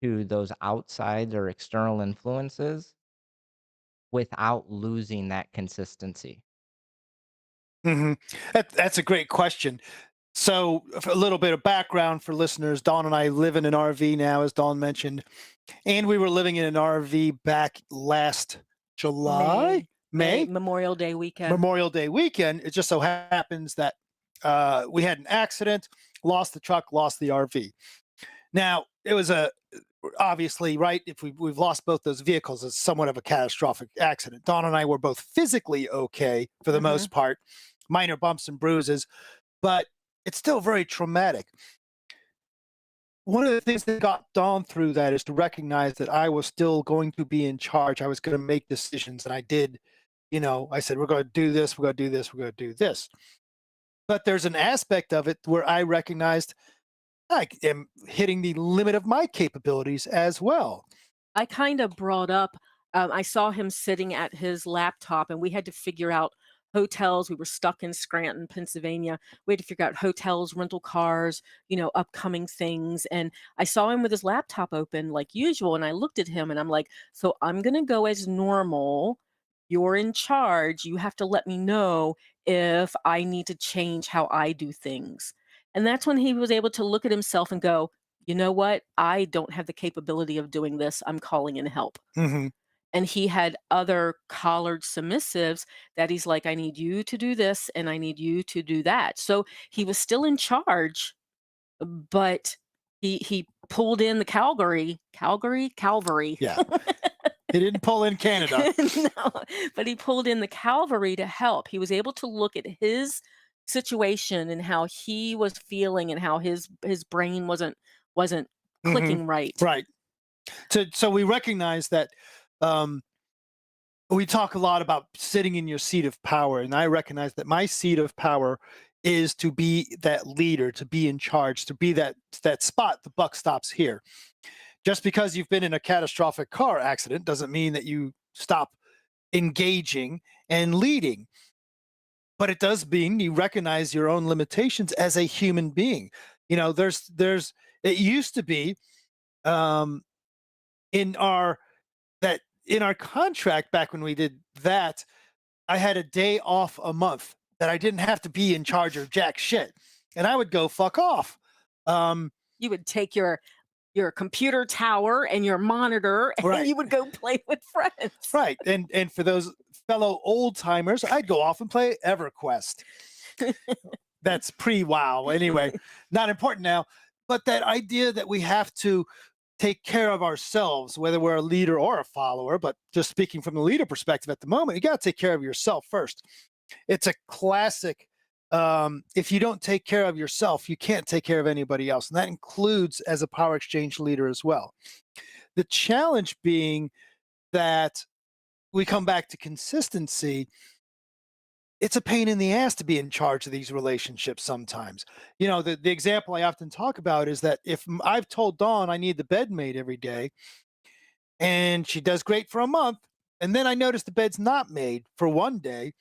Speaker 1: to those outside or external influences without losing that consistency?
Speaker 2: hmm that's a great question. So, a little bit of background for listeners. Dawn and I live in an RV now, as Dawn mentioned, and we were living in an RV back last July, May,
Speaker 3: Memorial Day weekend.
Speaker 2: Memorial Day weekend. It just so happens that we had an accident, lost the truck, lost the RV. Now, it was obviously, right, if we've lost both those vehicles, it's somewhat of a catastrophic accident. Dawn and I were both physically okay for the most part, minor bumps and bruises, but it's still very traumatic. One of the things that got Dawn through that is to recognize that I was still going to be in charge. I was going to make decisions, and I did. I said, we're going to do this, we're going to do this, we're going to do this. But there's an aspect of it where I recognized I am hitting the limit of my capabilities as well.
Speaker 3: I kind of brought up, I saw him sitting at his laptop, and we had to figure out hotels. We were stuck in Scranton, Pennsylvania. We had to figure out hotels, rental cars, upcoming things. And I saw him with his laptop open like usual. And I looked at him and I'm like, so I'm going to go as normal. You're in charge. You have to let me know if I need to change how I do things. And that's when he was able to look at himself and go, you know what? I don't have the capability of doing this. I'm calling in help.
Speaker 2: hmm
Speaker 3: And he had other collared submissives that he's like, I need you to do this and I need you to do that. So he was still in charge, but he pulled in the Calvary.
Speaker 2: Yeah. He didn't pull in Canada.
Speaker 3: No, but he pulled in the Calvary to help. He was able to look at his situation and how he was feeling and how his brain wasn't clicking right.
Speaker 2: Right. So we recognize that we talk a lot about sitting in your seat of power, and I recognize that my seat of power is to be that leader, to be in charge, to be that spot. The buck stops here. Just because you've been in a catastrophic car accident doesn't mean that you stop engaging and leading. But it does mean you recognize your own limitations as a human being. It used to be in our contract back when we did that, I had a day off a month that I didn't have to be in charge of jack shit, and I would go fuck off.
Speaker 3: You would take your computer tower and your monitor and
Speaker 2: Right.
Speaker 3: you would go play with friends.
Speaker 2: Right. And for those fellow old timers, I'd go off and play EverQuest. That's pre-WoW. Anyway, not important now. But that idea that we have to take care of ourselves, whether we're a leader or a follower, but just speaking from the leader perspective at the moment, you got to take care of yourself first. It's a classic. If you don't take care of yourself, you can't take care of anybody else. And that includes as a power exchange leader as well. The challenge being that we come back to consistency. It's a pain in the ass to be in charge of these relationships sometimes. The example I often talk about is that if I've told Dawn I need the bed made every day, and she does great for a month, and then I notice the bed's not made for one day,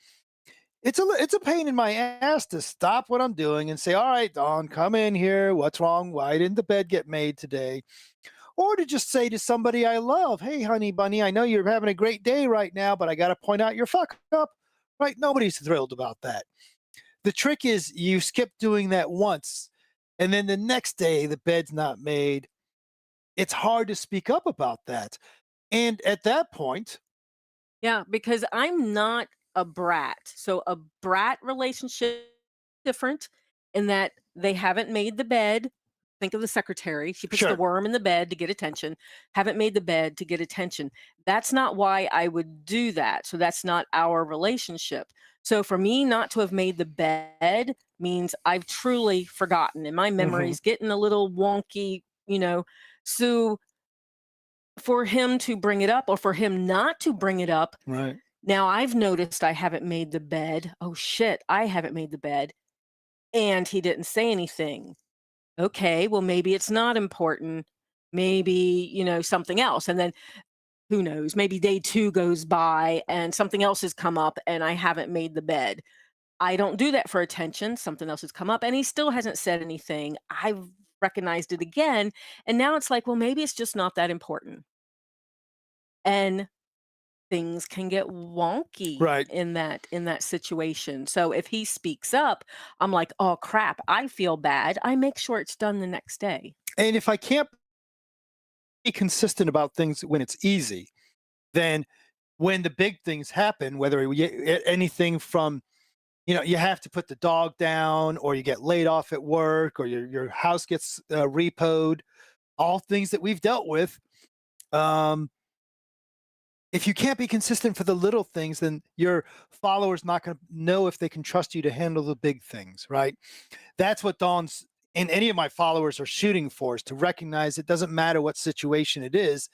Speaker 2: it's a pain in my ass to stop what I'm doing and say, all right, Dawn, come in here. What's wrong? Why didn't the bed get made today? Or to just say to somebody I love, hey, honey bunny, I know you're having a great day right now, but I got to point out your fuck up. Right? Nobody's thrilled about that. The trick is you skip doing that once, and then the next day the bed's not made. It's hard to speak up about that. And at that point,
Speaker 3: Yeah, because I'm not a brat. So a brat relationship is different in that they haven't made the bed. Think of the secretary. She puts the
Speaker 2: Sure.
Speaker 3: worm in the bed to get attention. Haven't made the bed to get attention. That's not why I would do that. So that's not our relationship. So for me not to have made the bed means I've truly forgotten and my memory's getting a little wonky, So for him to bring it up or for him not to bring it up
Speaker 2: right.
Speaker 3: Now I've noticed I haven't made the bed. Oh shit, I haven't made the bed. And he didn't say anything. Okay, well, maybe it's not important. Maybe, something else. And then who knows? Maybe day two goes by and something else has come up and I haven't made the bed. I don't do that for attention. Something else has come up and he still hasn't said anything. I've recognized it again. And now it's like, well, maybe it's just not that important. And things can get wonky
Speaker 2: Right.
Speaker 3: in that situation. So if he speaks up, I'm like, "Oh crap, I feel bad." I make sure it's done the next day.
Speaker 2: And if I can't be consistent about things when it's easy, then when the big things happen, whether anything from, you have to put the dog down, or you get laid off at work, or your house gets repoed, all things that we've dealt with. Um, if you can't be consistent for the little things, then your followers not going to know if they can trust you to handle the big things, right? That's what Dawn's and any of my followers are shooting for, is to recognize it doesn't matter what situation it is,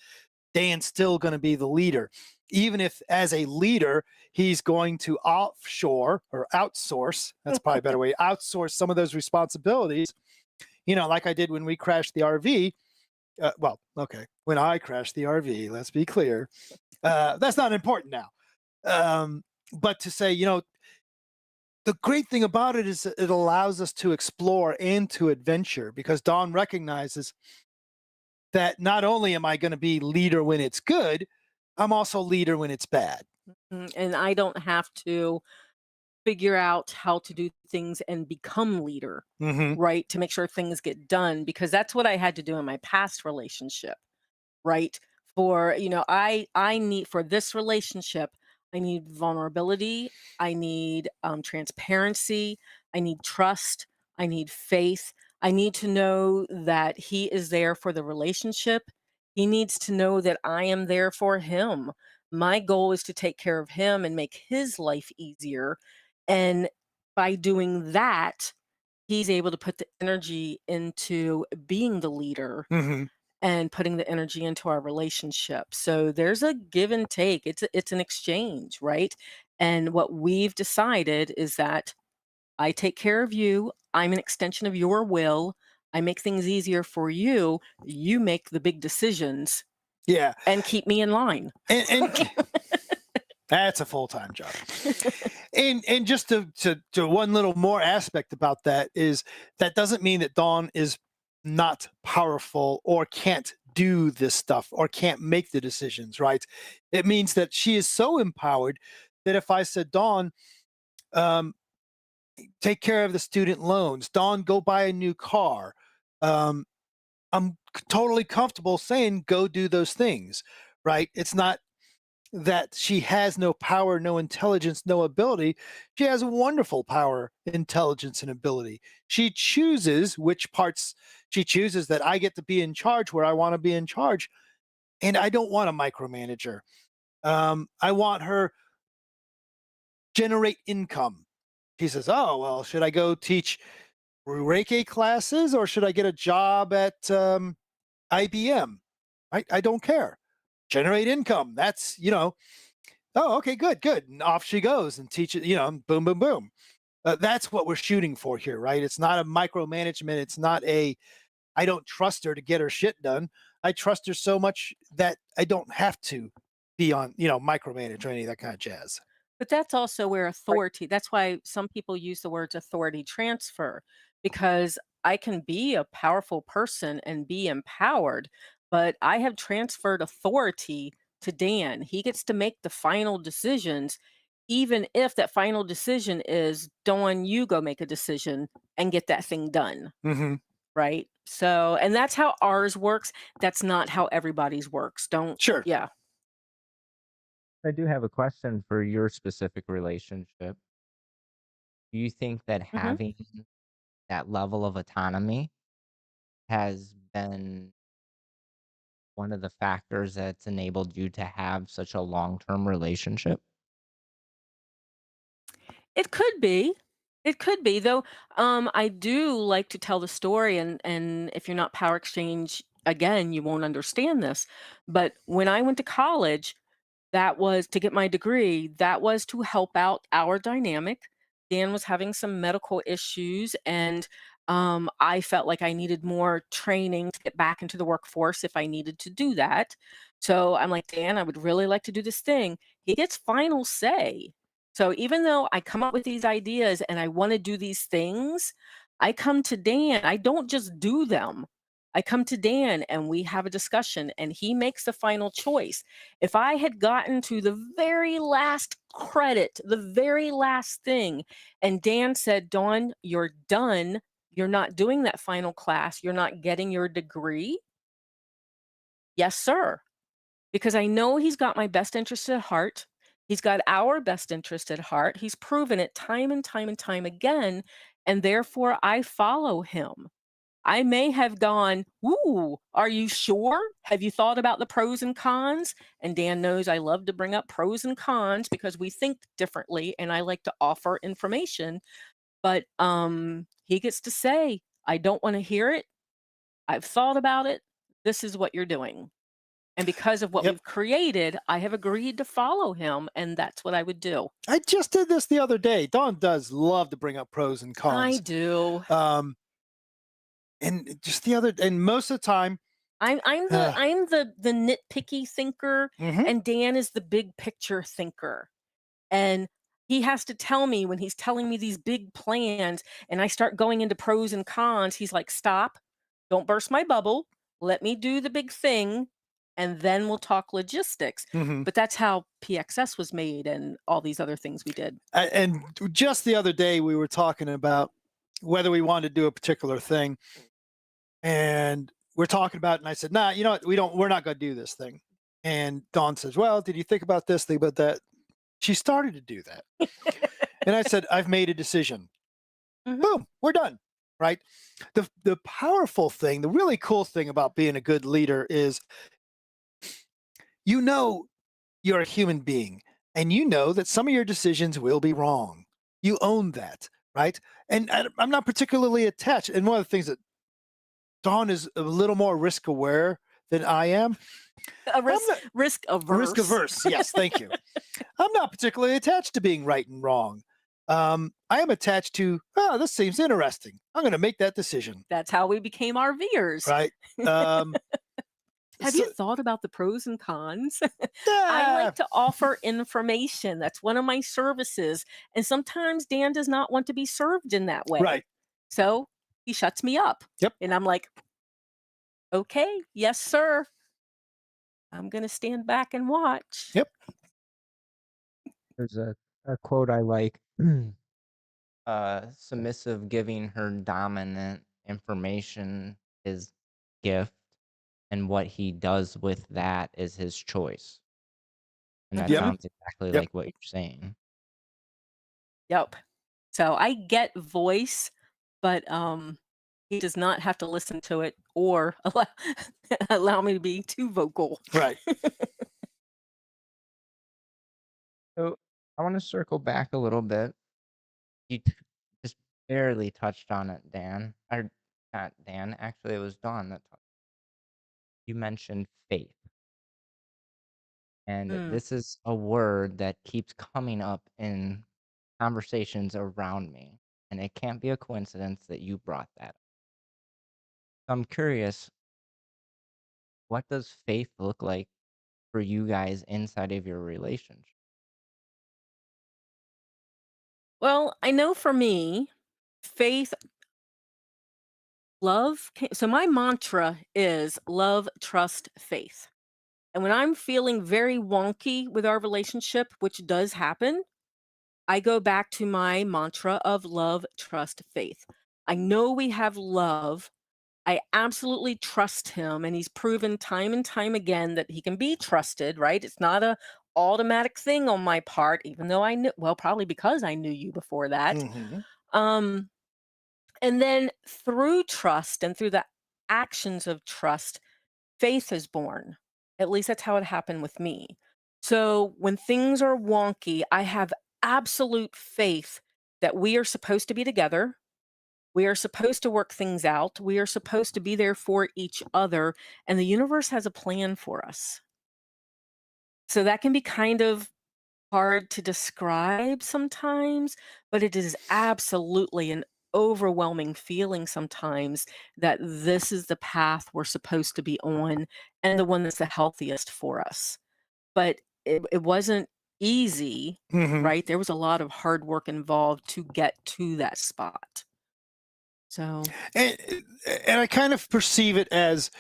Speaker 2: Dan's still going to be the leader. Even if as a leader, he's going to offshore or outsource, that's probably a better way, outsource some of those responsibilities, like I did when we crashed the RV. When I crashed the RV, let's be clear. That's not important now. But to say, the great thing about it is it allows us to explore and to adventure, because Dawn recognizes that not only am I going to be leader when it's good, I'm also leader when it's bad.
Speaker 3: And I don't have to figure out how to do things and become leader,
Speaker 2: Mm-hmm.
Speaker 3: right? To make sure things get done, because that's what I had to do in my past relationship, right? For, I need, for this relationship, I need vulnerability, I need transparency, I need trust, I need faith. I need to know that he is there for the relationship. He needs to know that I am there for him. My goal is to take care of him and make his life easier. And by doing that, he's able to put the energy into being the leader
Speaker 2: Mm-hmm.
Speaker 3: and putting the energy into our relationship. So there's a give and take. It's an exchange, right? And what we've decided is that I take care of you. I'm an extension of your will. I make things easier for you. You make the big decisions
Speaker 2: Yeah.
Speaker 3: and keep me in line.
Speaker 2: And that's a full-time job. And just to one little more aspect about that is that doesn't mean that Dawn is not powerful or can't do this stuff or can't make the decisions, right? It means that she is so empowered that if I said, Dawn, um, take care of the student loans, Dawn, go buy a new car, um, I'm totally comfortable saying, go do those things, right? It's not that she has no power, no intelligence, no ability. She has wonderful power, intelligence, and ability. She chooses which parts she chooses, that I get to be in charge where I want to be in charge. And I don't want a micromanager. I want her generate income. She says, oh, well, should I go teach Reiki classes or should I get a job at IBM? I don't care. Generate income. That's, oh, okay, good, good. And off she goes and teaches, boom, boom, boom. That's what we're shooting for here, right? It's not a micromanagement. It's not I don't trust her to get her shit done. I trust her so much that I don't have to be on, micromanage or any of that kind of jazz.
Speaker 3: But that's also where authority, that's why some people use the words authority transfer, because I can be a powerful person and be empowered, but I have transferred authority to Dan. He gets to make the final decisions, even if that final decision is, Dawn, you go make a decision and get that thing done.
Speaker 2: Mm-hmm.
Speaker 3: Right. So, and that's how ours works. That's not how everybody's works. Don't,
Speaker 2: Sure.
Speaker 3: yeah.
Speaker 1: I do have a question for your specific relationship. Do you think that
Speaker 3: hmm
Speaker 1: having that level of autonomy has been one of the factors that's enabled you to have such a long-term relationship?
Speaker 3: It could be. It could be, though. I do like to tell the story, and if you're not power exchange, again, you won't understand this. But when I went to college, That was to get my degree. That was to help out our dynamic. Dan was having some medical issues, and I felt like I needed more training to get back into the workforce if I needed to do that. So I'm like, Dan, I would really like to do this thing. He gets final say. So even though I come up with these ideas and I want to do these things, I come to Dan. I don't just do them. I come to Dan and we have a discussion and he makes the final choice. If I had gotten to the very last credit, the very last thing, and Dan said, Dawn, you're done. You're not doing that final class. You're not getting your degree. Yes, sir. Because I know he's got my best interest at heart. He's got our best interest at heart. He's proven it time and time and time again. And therefore, I follow him. I may have gone, ooh, are you sure? Have you thought about the pros and cons? And Dan knows I love to bring up pros and cons because we think differently and I like to offer information. But he gets to say, I don't want to hear it. I've thought about it. This is what you're doing. And because of what
Speaker 2: Yep.
Speaker 3: we've created, I have agreed to follow him, and that's what I would do.
Speaker 2: I just did this the other day. Dawn does love to bring up pros and
Speaker 3: I
Speaker 2: cons.
Speaker 3: do.
Speaker 2: And just the other, and most of the time,
Speaker 3: I'm the nitpicky thinker,
Speaker 2: mhm.
Speaker 3: and Dan is the big picture thinker. And he has to tell me when he's telling me these big plans, and I start going into pros and cons. He's like, "Stop! Don't burst my bubble. Let me do the big thing, and then we'll talk logistics."
Speaker 2: Mhm.
Speaker 3: But that's how PXS was made, and all these other things we did.
Speaker 2: And just the other day, we were talking about whether we wanted to do a particular thing, and we're talking about it, and I said, "Nah, you know what? We're not going to do this thing." And Dawn says, "Well, did you think about this? Think about that?" She started to do that, and I said, "I've made a decision.
Speaker 3: Mhm.
Speaker 2: Boom, we're done." Right? The powerful thing, the really cool thing about being a good leader is, you know, you're a human being, and you know that some of your decisions will be wrong. You own that, right? And I'm not particularly attached. And one of the things that Dawn is a little more risk aware than I am.
Speaker 3: A risk
Speaker 2: not-
Speaker 3: risk averse.
Speaker 2: Risk averse. Yes, thank you. I'm not particularly attached to being right and wrong. I am attached to, oh, this seems interesting. I'm going to make that decision,
Speaker 3: That's how we became RVers.
Speaker 2: right?
Speaker 3: Have
Speaker 2: so-
Speaker 3: you thought about the pros and cons? I
Speaker 2: yeah,
Speaker 3: like to offer information. That's one of my services. And sometimes Dan does not want to be served in that way.
Speaker 2: right.
Speaker 3: So he shuts me up.
Speaker 2: Yep.
Speaker 3: And I'm like, okay, yes, sir. I'm going to stand back and watch.
Speaker 2: Yep.
Speaker 1: There's a quote I like. Submissive giving her dominant information is gift, and what he does with that is his choice. And that
Speaker 3: Mhm.
Speaker 1: sounds exactly
Speaker 2: Yep.
Speaker 1: like what you're saying.
Speaker 3: Yep. So I get voice, but he does not have to listen to it or allow me to be too vocal.
Speaker 2: Right.
Speaker 1: So I want to circle back a little bit. You just barely touched on it, Dan. Or not Dan. Actually, it was Dawn that touched. You mentioned faith. And
Speaker 3: Mm.
Speaker 1: this is a word that keeps coming up in conversations around me. And it can't be a coincidence that you brought that up. I'm curious, what does faith look like for you guys inside of your relationship?
Speaker 3: Well, I know for me, faith, love. So my mantra is love, trust, faith. And when I'm feeling very wonky with our relationship, which does happen, I go back to my mantra of love, trust, faith. I know we have love. I absolutely trust him, and he's proven time and time again that he can be trusted, right? It's not a automatic thing on my part, even though I knew, well, probably because I knew you before that.
Speaker 2: Mhm.
Speaker 3: Um, and then through trust and through the actions of trust, faith is born. At least that's how it happened with me. So when things are wonky, I have absolute faith that we are supposed to be together. We are supposed to work things out. We are supposed to be there for each other. And the universe has a plan for us. So that can be kind of hard to describe sometimes, but it is absolutely an overwhelming feeling sometimes that this is the path we're supposed to be on and the one that's the healthiest for us. But it wasn't easy,
Speaker 2: Hmm.
Speaker 3: right? There was a lot of hard work involved to get to that spot. So,
Speaker 2: And, and I kind of perceive it as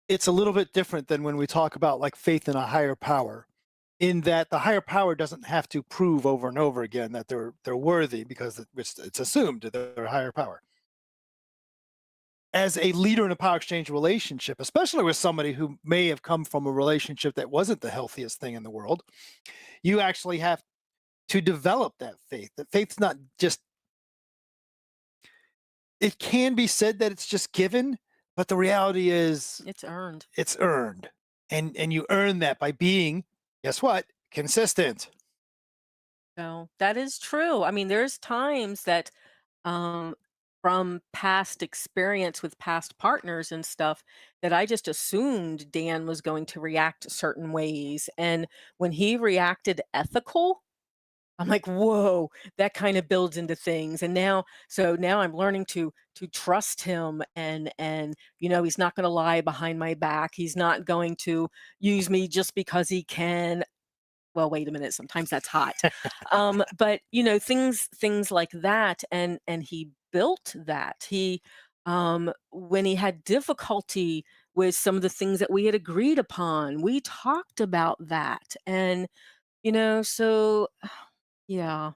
Speaker 2: it's a little bit different than when we talk about like faith in a higher power, in that the higher power doesn't have to prove over and over again that they're worthy because it's assumed that they're a higher power. As a leader in a power exchange relationship, especially with somebody who may have come from a relationship that wasn't the healthiest thing in the world, you actually have to develop that faith. That faith's not just, it can be said that it's just given, but the reality is
Speaker 3: it's earned.
Speaker 2: it's earned. And you earn that by being, guess what? Consistent.
Speaker 3: So, that is true. I mean, there's times that um, from past experience with past partners and stuff that I just assumed Dan was going to react certain ways. And when he reacted ethical, I'm like, whoa, that kind of builds into things. And now, so now I'm learning to trust him and he's not going to lie behind my back. He's not going to use me just because he can. Well, wait a minute, sometimes that's hot. But things like that, and he built that. He when he had difficulty with some of the things that we had agreed upon, we talked about that. And so yeah,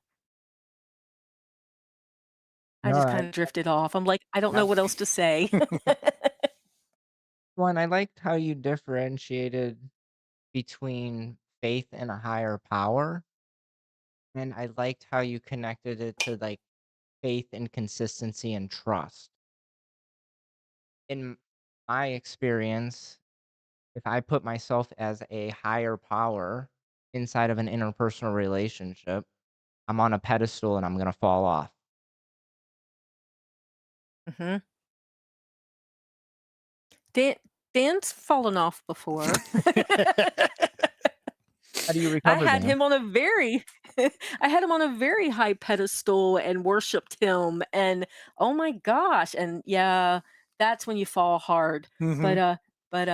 Speaker 3: I
Speaker 1: No,
Speaker 3: just kind of drifted off. I'm like, I don't know
Speaker 1: yeah.
Speaker 3: what else to say.
Speaker 1: One, I liked how you differentiated between faith and a higher power, and I liked how you connected it to, like, faith and consistency and trust. In my experience, if I put myself as a higher power inside of an interpersonal relationship, I'm on a pedestal and I'm gonna fall off.
Speaker 3: hmm Dan, Dan's fallen off before.
Speaker 1: How do you
Speaker 3: I
Speaker 1: recover,
Speaker 3: had
Speaker 1: Dan?
Speaker 3: him on a very I had him on a very high pedestal and worshiped him, and oh my gosh, and yeah, that's when you fall hard.
Speaker 2: Hmm.
Speaker 3: But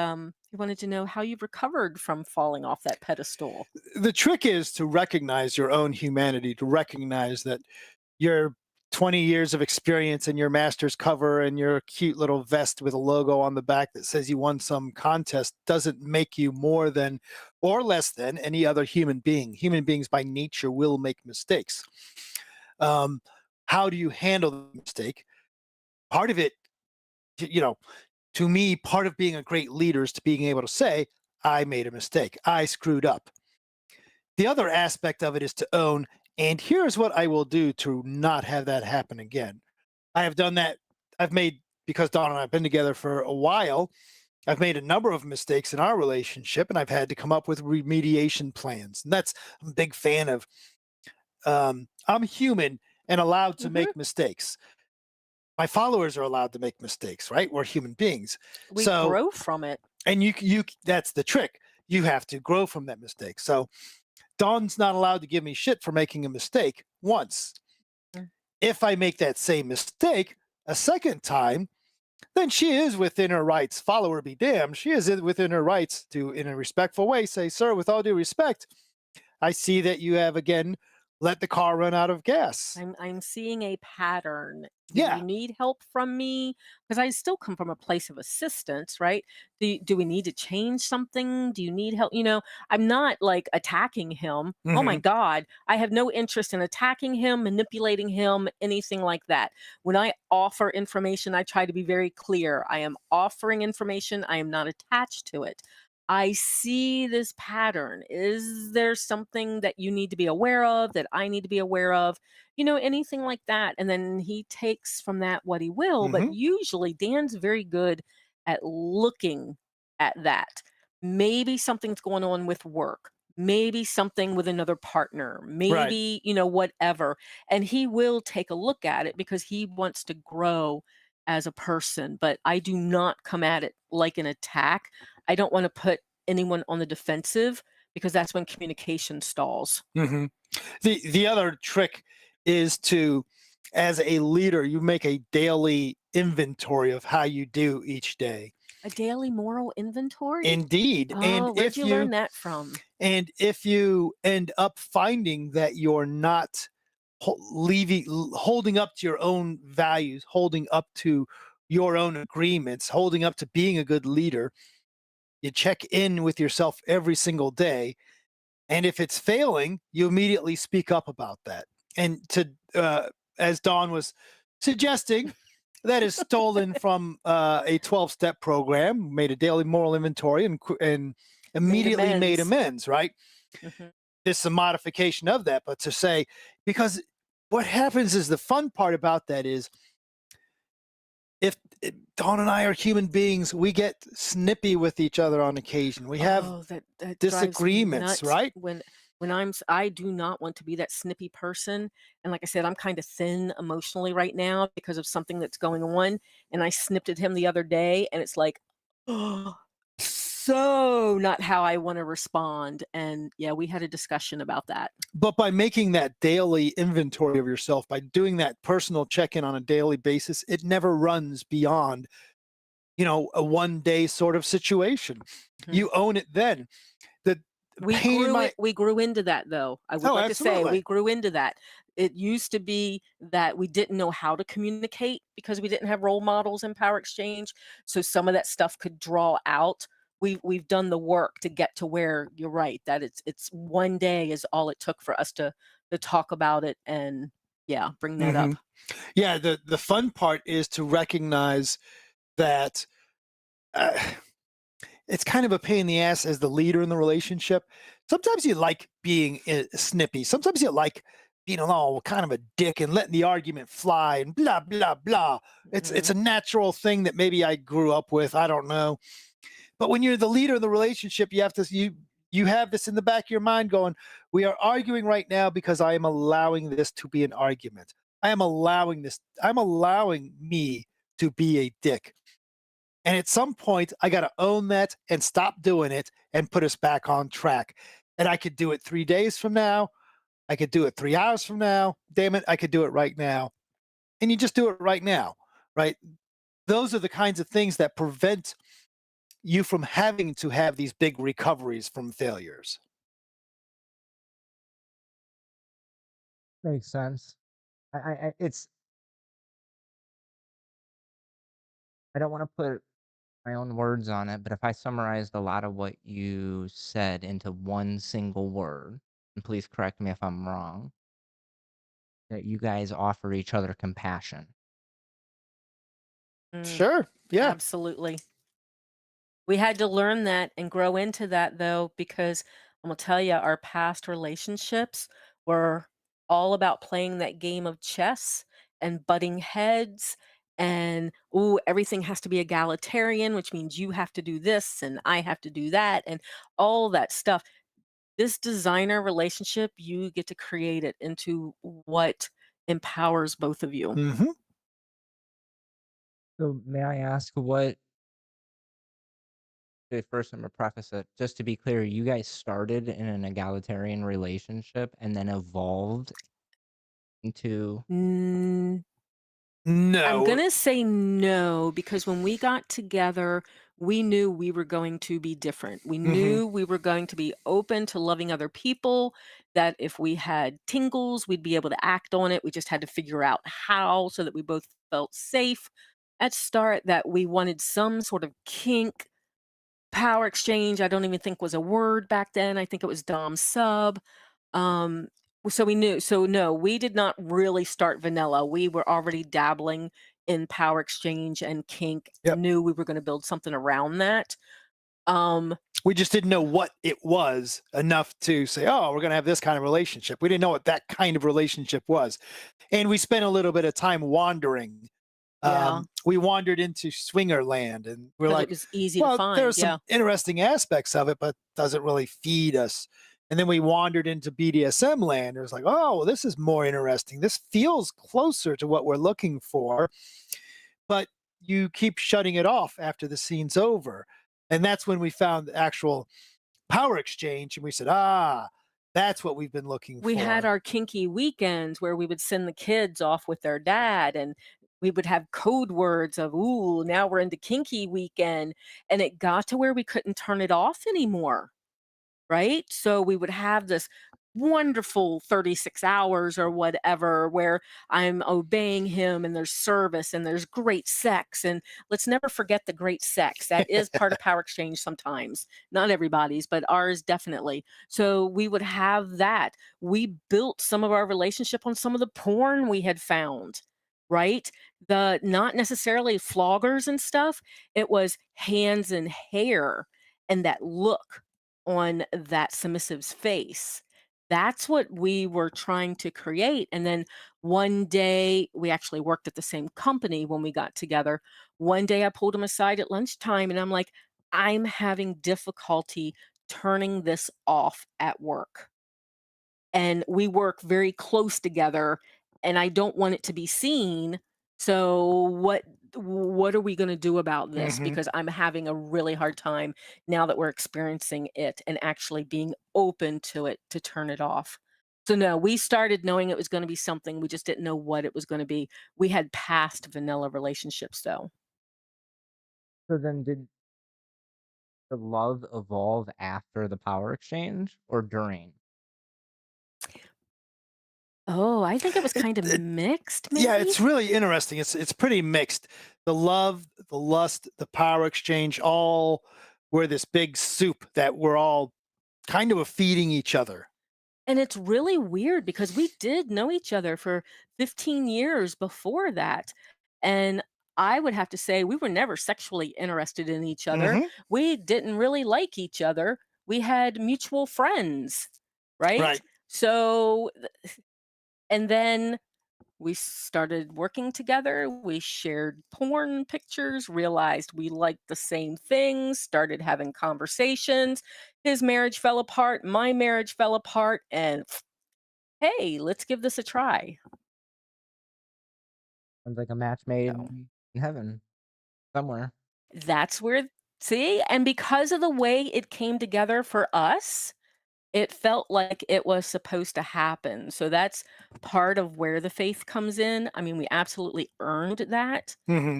Speaker 3: he wanted to know how you've recovered from falling off that pedestal.
Speaker 2: The trick is to recognize your own humanity, to recognize that your 20 years of experience and your master's cover and your cute little vest with a logo on the back that says you won some contest doesn't make you more than or less than any other human being. Human beings by nature will make mistakes. Um, how do you handle the mistake? Part of it, you know, to me, part of being a great leader is to being able to say, I made a mistake. I screwed up. The other aspect of it is to own, and here's what I will do to not have that happen again. I have done that. I've made, because Dawn and I have been together for a while, I've made a number of mistakes in our relationship, and I've had to come up with remediation plans. And that's, I'm a big fan of, I'm human and allowed to
Speaker 3: hmm
Speaker 2: make mistakes. My followers are allowed to make mistakes, right? We're human beings.
Speaker 3: We
Speaker 2: So,
Speaker 3: grow from it.
Speaker 2: and that's the trick. You have to grow from that mistake. So, Dawn's not allowed to give me shit for making a mistake once.
Speaker 3: Mm.
Speaker 2: If I make that same mistake a second time, then she is within her rights. Follower be damned. She is within her rights to, in a respectful way, say, "Sir, with all due respect, I see that you have again let the car run out of gas."
Speaker 3: I'm seeing a pattern. Do you
Speaker 2: Yeah.
Speaker 3: need help from me? Because I still come from a place of assistance, right? Do we need to change something? Do you need help? I'm not like attacking him. Oh my
Speaker 2: Hmm.
Speaker 3: God. I have no interest in attacking him, manipulating him, anything like that. When I offer information, I try to be very clear. I am offering information, I am not attached to it. I see this pattern. Is there something that you need to be aware of, that I need to be aware of? Anything like that. And then he takes from that what he will. But
Speaker 2: Hmm.
Speaker 3: usually Dan's very good at looking at that. Maybe something's going on with work, maybe something with another partner,
Speaker 2: Right.
Speaker 3: maybe, whatever. And he will take a look at it because he wants to grow as a person. But I do not come at it like an attack. I don't want to put anyone on the defensive because that's when communication stalls.
Speaker 2: Hmm. The other trick is to, as a leader, you make a daily inventory of how you do each day.
Speaker 3: A daily moral inventory?
Speaker 2: Indeed.
Speaker 3: Oh, where'd you learn that from?
Speaker 2: And if you end up finding that you're not holding up to your own values, holding up to your own agreements, holding up to being a good leader, you check in with yourself every single day. And if it's failing, you immediately speak up about that. And as Dawn was suggesting, that is stolen from a 12-step program, made a daily moral inventory and immediately made amends, right?
Speaker 3: Mhm.
Speaker 2: This is a modification of that, but to say, because what happens is, the fun part about that is, if Dawn and I are human beings, we get snippy with each other on occasion. We have
Speaker 3: that drives me
Speaker 2: disagreements,
Speaker 3: nuts
Speaker 2: right?
Speaker 3: when I do not want to be that snippy person. And like I said, I'm kind of thin emotionally right now because of something that's going on. And I snipped at him the other day, and it's like, oh, so not how I want to respond. And yeah, we had a discussion about that.
Speaker 2: But by making that daily inventory of yourself, by doing that personal check-in on a daily basis, it never runs beyond, a one-day sort of situation.
Speaker 3: Mhm.
Speaker 2: You own it then. The
Speaker 3: We
Speaker 2: pain in my
Speaker 3: we grew into that, though. I would
Speaker 2: Oh,
Speaker 3: like to say
Speaker 2: absolutely.
Speaker 3: we grew into that. It used to be that we didn't know how to communicate because we didn't have role models in power exchange. So some of that stuff could draw out. We've done the work to get to where you're right, that it's one day is all it took for us to talk about it and yeah, bring that up.
Speaker 2: Mhm. Yeah, the fun part is to recognize that uh, it's kind of a pain in the ass as the leader in the relationship. Sometimes you like being snippy. Sometimes you like being all kind of a dick and letting the argument fly and blah blah blah. It's a natural thing that maybe I grew up with. I don't know. But when you're the leader of the relationship, you have this in the back of your mind going, we are arguing right now because I am allowing this to be an argument. I am allowing this. I'm allowing me to be a dick. And at some point, I got to own that and stop doing it and put us back on track. And I could do it 3 days from now. I could do it 3 hours from now. Damn it, I could do it right now. And you just do it right now, right? Those are the kinds of things that prevent you from having to have these big recoveries from failures.
Speaker 1: Makes sense. I don't want to put my own words on it, but if I summarized a lot of what you said into one single word, and please correct me if I'm wrong, that you guys offer each other compassion.
Speaker 3: Mm,
Speaker 2: Sure. Yeah.
Speaker 3: absolutely. We had to learn that and grow into that, though, because I'm gonna tell you, our past relationships were all about playing that game of chess and butting heads and, ooh, everything has to be egalitarian, which means you have to do this and I have to do that and all that stuff. This designer relationship, you get to create it into what empowers both of you.
Speaker 2: Hmm.
Speaker 1: So may I ask what, first I'm gonna preface it, just to be clear, you guys started in an egalitarian relationship and then evolved into
Speaker 3: Mm, I'm
Speaker 2: No.
Speaker 3: gonna say no because when we got together, we knew we were going to be different. We
Speaker 2: Hmm.
Speaker 3: knew we were going to be open to loving other people, that if we had tingles, we'd be able to act on it. We just had to figure out how so that we both felt safe at start, that we wanted some sort of kink power exchange. I don't even think was a word back then. I think it was dom sub. Um, so we knew. So no, we did not really start vanilla. We were already dabbling in power exchange and kink.
Speaker 2: Yep.
Speaker 3: Knew we were going to build something around that. Um,
Speaker 2: We just didn't know what it was enough to say, oh, we're going to have this kind of relationship. We didn't know what that kind of relationship was. And we spent a little bit of time wandering.
Speaker 3: yeah,
Speaker 2: We wandered into swinger land and we're
Speaker 3: because it
Speaker 2: like,
Speaker 3: was easy to
Speaker 2: well,
Speaker 3: find.
Speaker 2: there's
Speaker 3: Yeah.
Speaker 2: some interesting aspects of it, but doesn't really feed us. And then we wandered into BDSM land. It was like, oh, well, this is more interesting. This feels closer to what we're looking for. But you keep shutting it off after the scene's over. And that's when we found actual power exchange, and we said, that's what we've been looking
Speaker 3: We had
Speaker 2: for.
Speaker 3: our kinky weekends where we would send the kids off with their dad, and we would have code words of, ooh, now we're into kinky weekend. And it got to where we couldn't turn it off anymore. Right? So we would have this wonderful 36 hours or whatever where I'm obeying him and there's service and there's great sex. And let's never forget the great sex. That is part of power exchange sometimes. Not everybody's, but ours definitely. So we would have that. We built some of our relationship on some of the porn we had found. Right? The not necessarily floggers and stuff. It was hands and hair and that look on that submissive's face. That's what we were trying to create. And then one day, we actually worked at the same company when we got together. One day, I pulled him aside at lunchtime and I'm like, I'm having difficulty turning this off at work. And we work very close together and I don't want it to be seen. So what are we going to do about this,
Speaker 2: Hmm.
Speaker 3: because I'm having a really hard time now that we're experiencing it and actually being open to it to turn it off. So no, we started knowing it was going to be something, we just didn't know what it was going to be. We had past vanilla relationships though.
Speaker 1: So then did the love evolve after the power exchange or during?
Speaker 3: Oh, I think it was
Speaker 2: It,
Speaker 3: kind of
Speaker 2: it,
Speaker 3: mixed
Speaker 2: yeah,
Speaker 3: maybe.
Speaker 2: it's really interesting. It's pretty mixed. The love, the lust, the power exchange, all were this big soup that we're all kind of feeding each other.
Speaker 3: And it's really weird because we did know each other for 15 years before that. And I would have to say we were never sexually interested in each other.
Speaker 2: Hmm.
Speaker 3: We didn't really like each other. We had mutual friends, right?
Speaker 2: Right.
Speaker 3: So, and then we started working together. We shared porn pictures, realized we liked the same things, started having conversations. His marriage fell apart, my marriage fell apart, and hey, let's give this a try.
Speaker 1: Sounds like a match made
Speaker 3: So
Speaker 1: in heaven somewhere.
Speaker 3: that's where, see, and because of the way it came together for us, it felt like it was supposed to happen. So that's part of where the faith comes in. I mean, we absolutely earned that,
Speaker 2: Hmm.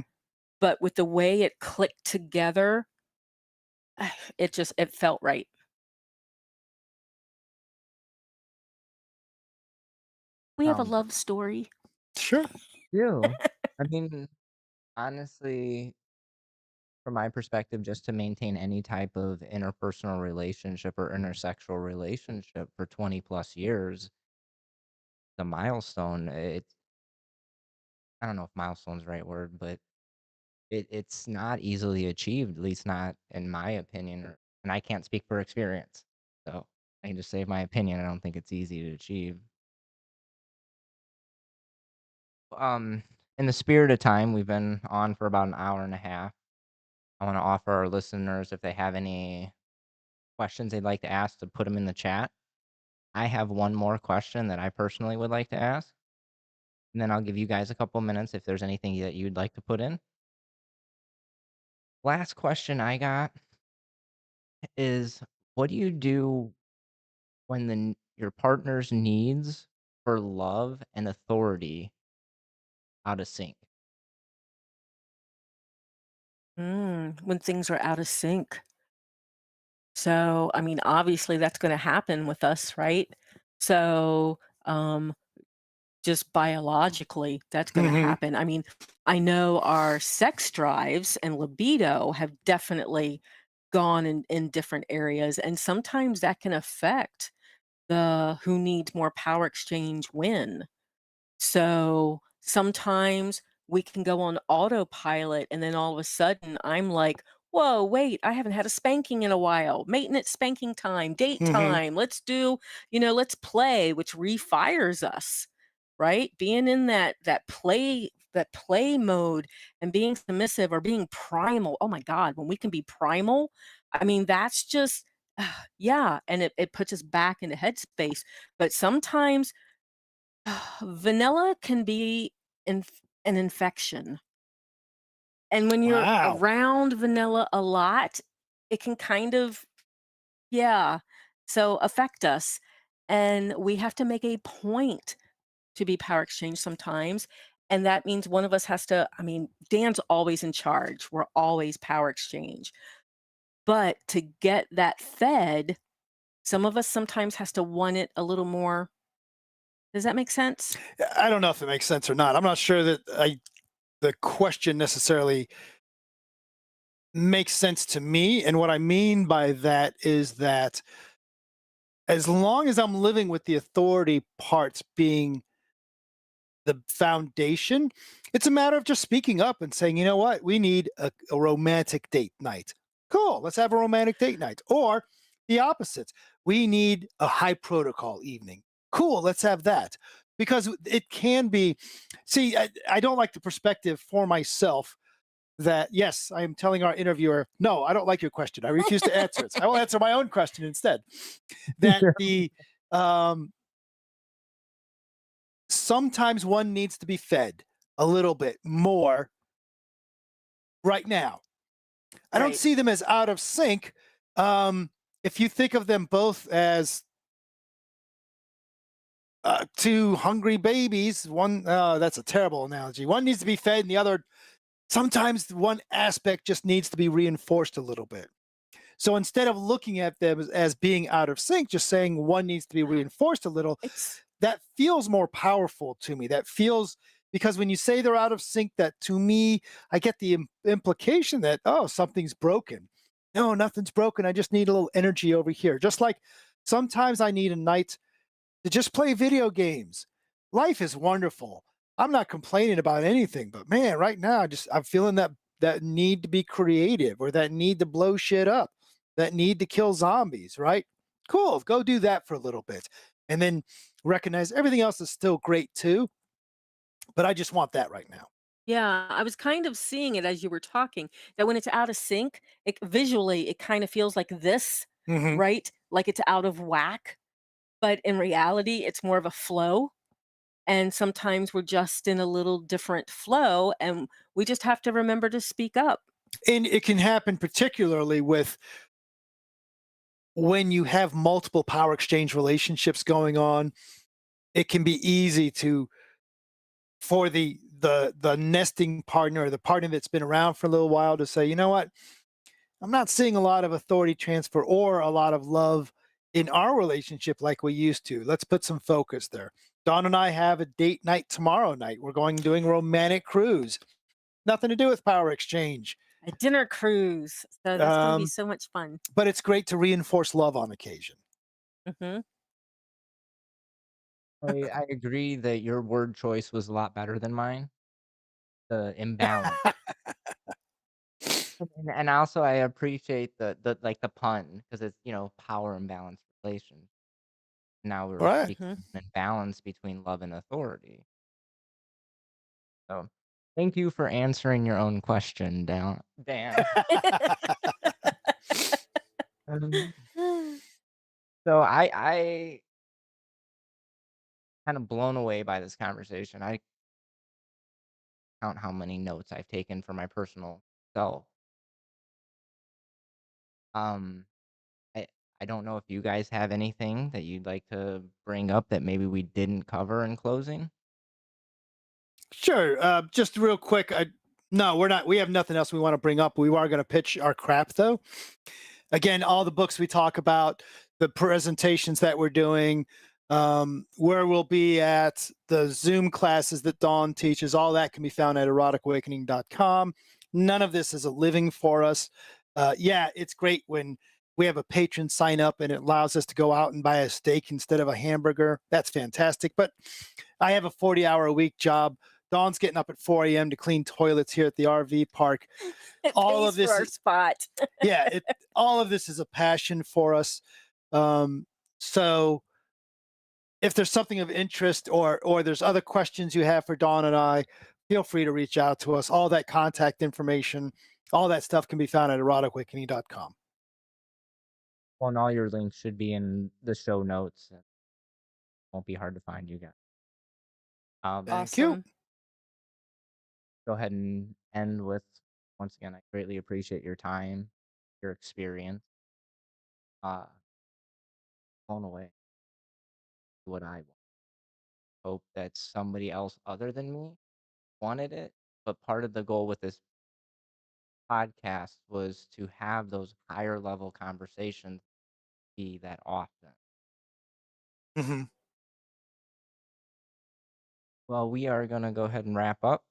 Speaker 3: but with the way it clicked together, it felt right. We have a
Speaker 1: Sounds
Speaker 3: love story.
Speaker 2: Sure.
Speaker 1: you. I mean, honestly, from my perspective, just to maintain any type of interpersonal relationship or intersexual relationship for 20 plus years, the milestone, I don't know if milestone's the right word, but it's not easily achieved, at least not in my opinion, and I can't speak for experience. So I can just say my opinion. I don't think it's easy to achieve. Um, in the spirit of time, we've been on for about an hour and a half. I want to offer our listeners, if they have any questions they'd like to ask, to put them in the chat. I have one more question that I personally would like to ask, and then I'll give you guys a couple minutes if there's anything that you'd like to put in. Last question I got is, what do you do when your partner's needs for love and authority out of sync?
Speaker 3: When things are out of sync. So, I mean, obviously that's going to happen with us, right? So, um, just biologically, that's going to
Speaker 2: Hmm.
Speaker 3: happen. I mean, I know our sex drives and libido have definitely gone in different areas, and sometimes that can affect the who needs more power exchange when. So sometimes we can go on autopilot, and then all of a sudden I'm like, whoa, wait, I haven't had a spanking in a while. Maintenance spanking time, date
Speaker 2: Hmm.
Speaker 3: time. Let's do, let's play, which refires us, right? Being in that play mode and being submissive or being primal. Oh my God, when we can be primal, I mean, that's just yeah, and it puts us back into headspace. But sometimes vanilla can be an infection. And when you're
Speaker 2: Wow.
Speaker 3: around vanilla a lot, it can kind of Yeah. So affect us. And we have to make a point to be power exchange sometimes. And that means one of us has to, I mean, Dan's always in charge. We're always power exchange. But to get that fed, some of us sometimes has to want it a little more. Does that make sense?
Speaker 2: I don't know if it makes sense or not. I'm not sure that the question necessarily makes sense to me. And what I mean by that is that as long as I'm living with the authority parts being the foundation, it's a matter of just speaking up and saying, you know what, we need a romantic date night. Cool, let's have a romantic date night. Or the opposites, we need a high protocol evening. Cool, let's have that. Because it can be, see, I don't like the perspective for myself that, yes, I am telling our interviewer, no, I don't like your question. I refuse to answer it. I will answer my own question instead. That the, um, sometimes one needs to be fed a little bit more right now. I don't
Speaker 3: Right.
Speaker 2: see them as out of sync. If you think of them both as two hungry babies, one, that's a terrible analogy. One needs to be fed, and the other, sometimes one aspect just needs to be reinforced a little bit. So instead of looking at them as being out of sync, just saying one needs to be reinforced a little,
Speaker 3: It's
Speaker 2: that feels more powerful to me. That feels, because when you say they're out of sync, that to me, I get the implication that, oh, something's broken. No, nothing's broken. I just need a little energy over here. Just like sometimes I need a night to just play video games. Life is wonderful. I'm not complaining about anything, but man, right now I'm feeling that need to be creative, or that need to blow shit up, that need to kill zombies, right? Cool, go do that for a little bit. And then recognize everything else is still great too, but I just want that right now.
Speaker 3: yeah, I was kind of seeing it as you were talking, that when it's out of sync, it visually, it kind of feels like this,
Speaker 2: Mhm.
Speaker 3: right? Like it's out of whack, but in reality, it's more of a flow. And sometimes we're just in a little different flow, and we just have to remember to speak up.
Speaker 2: And it can happen particularly with when you have multiple power exchange relationships going on. It can be easy to, for the nesting partner, or the partner that's been around for a little while, to say, you know what, I'm not seeing a lot of authority transfer or a lot of love in our relationship like we used to. Let's put some focus there. Dawn and I have a date night tomorrow night. We're going doing romantic cruise. Nothing to do with power exchange.
Speaker 3: A dinner cruise. So that's going to be
Speaker 2: Um,
Speaker 3: so much fun.
Speaker 2: but it's great to reinforce love on occasion.
Speaker 3: Hmm.
Speaker 1: I agree that your word choice was a lot better than mine. The imbalance. And also I appreciate the like the pun because it's, power imbalance relation. Now we're
Speaker 2: Right.
Speaker 1: speaking
Speaker 3: Hmm.
Speaker 1: of imbalance between love and authority. So thank you for answering your own question, Dan. Um, so I kind of blown away by this conversation. I count how many notes I've taken for my personal self. Um, I I don't know if you guys have anything that you'd like to bring up that maybe we didn't cover in closing.
Speaker 2: Sure. Just real quick. No, we're not. We have nothing else we want to bring up. We are going to pitch our crap, though. Again, all the books we talk about, the presentations that we're doing, where we'll be at, the Zoom classes that Dawn teaches, all that can be found at eroticawakening.com. None of this is a living for us. Yeah, it's great when we have a patron sign up and it allows us to go out and buy a steak instead of a hamburger. That's fantastic. But I have a 40-hour a week job. Dawn's getting up at 4 a.m. to clean toilets here at the RV park.
Speaker 3: It
Speaker 2: All
Speaker 3: pays
Speaker 2: of
Speaker 3: for
Speaker 2: this
Speaker 3: our spot.
Speaker 2: yeah, all of this is a passion for us. Um, so if there's something of interest, or there's other questions you have for Dawn and I, feel free to reach out to us. All that contact information, all that stuff can be found at eroticawakening.com.
Speaker 1: Well, and all your links should be in the show notes. It won't be hard to find you guys.
Speaker 2: Thank you.
Speaker 3: Awesome.
Speaker 1: Go ahead and end with, once again, I greatly appreciate your time, your experience. blown away what I want. Hope that somebody else other than me wanted it. But part of the goal with this podcast was to have those higher level conversations be that often.
Speaker 2: Hmm.
Speaker 1: Well, we are going to go ahead and wrap up.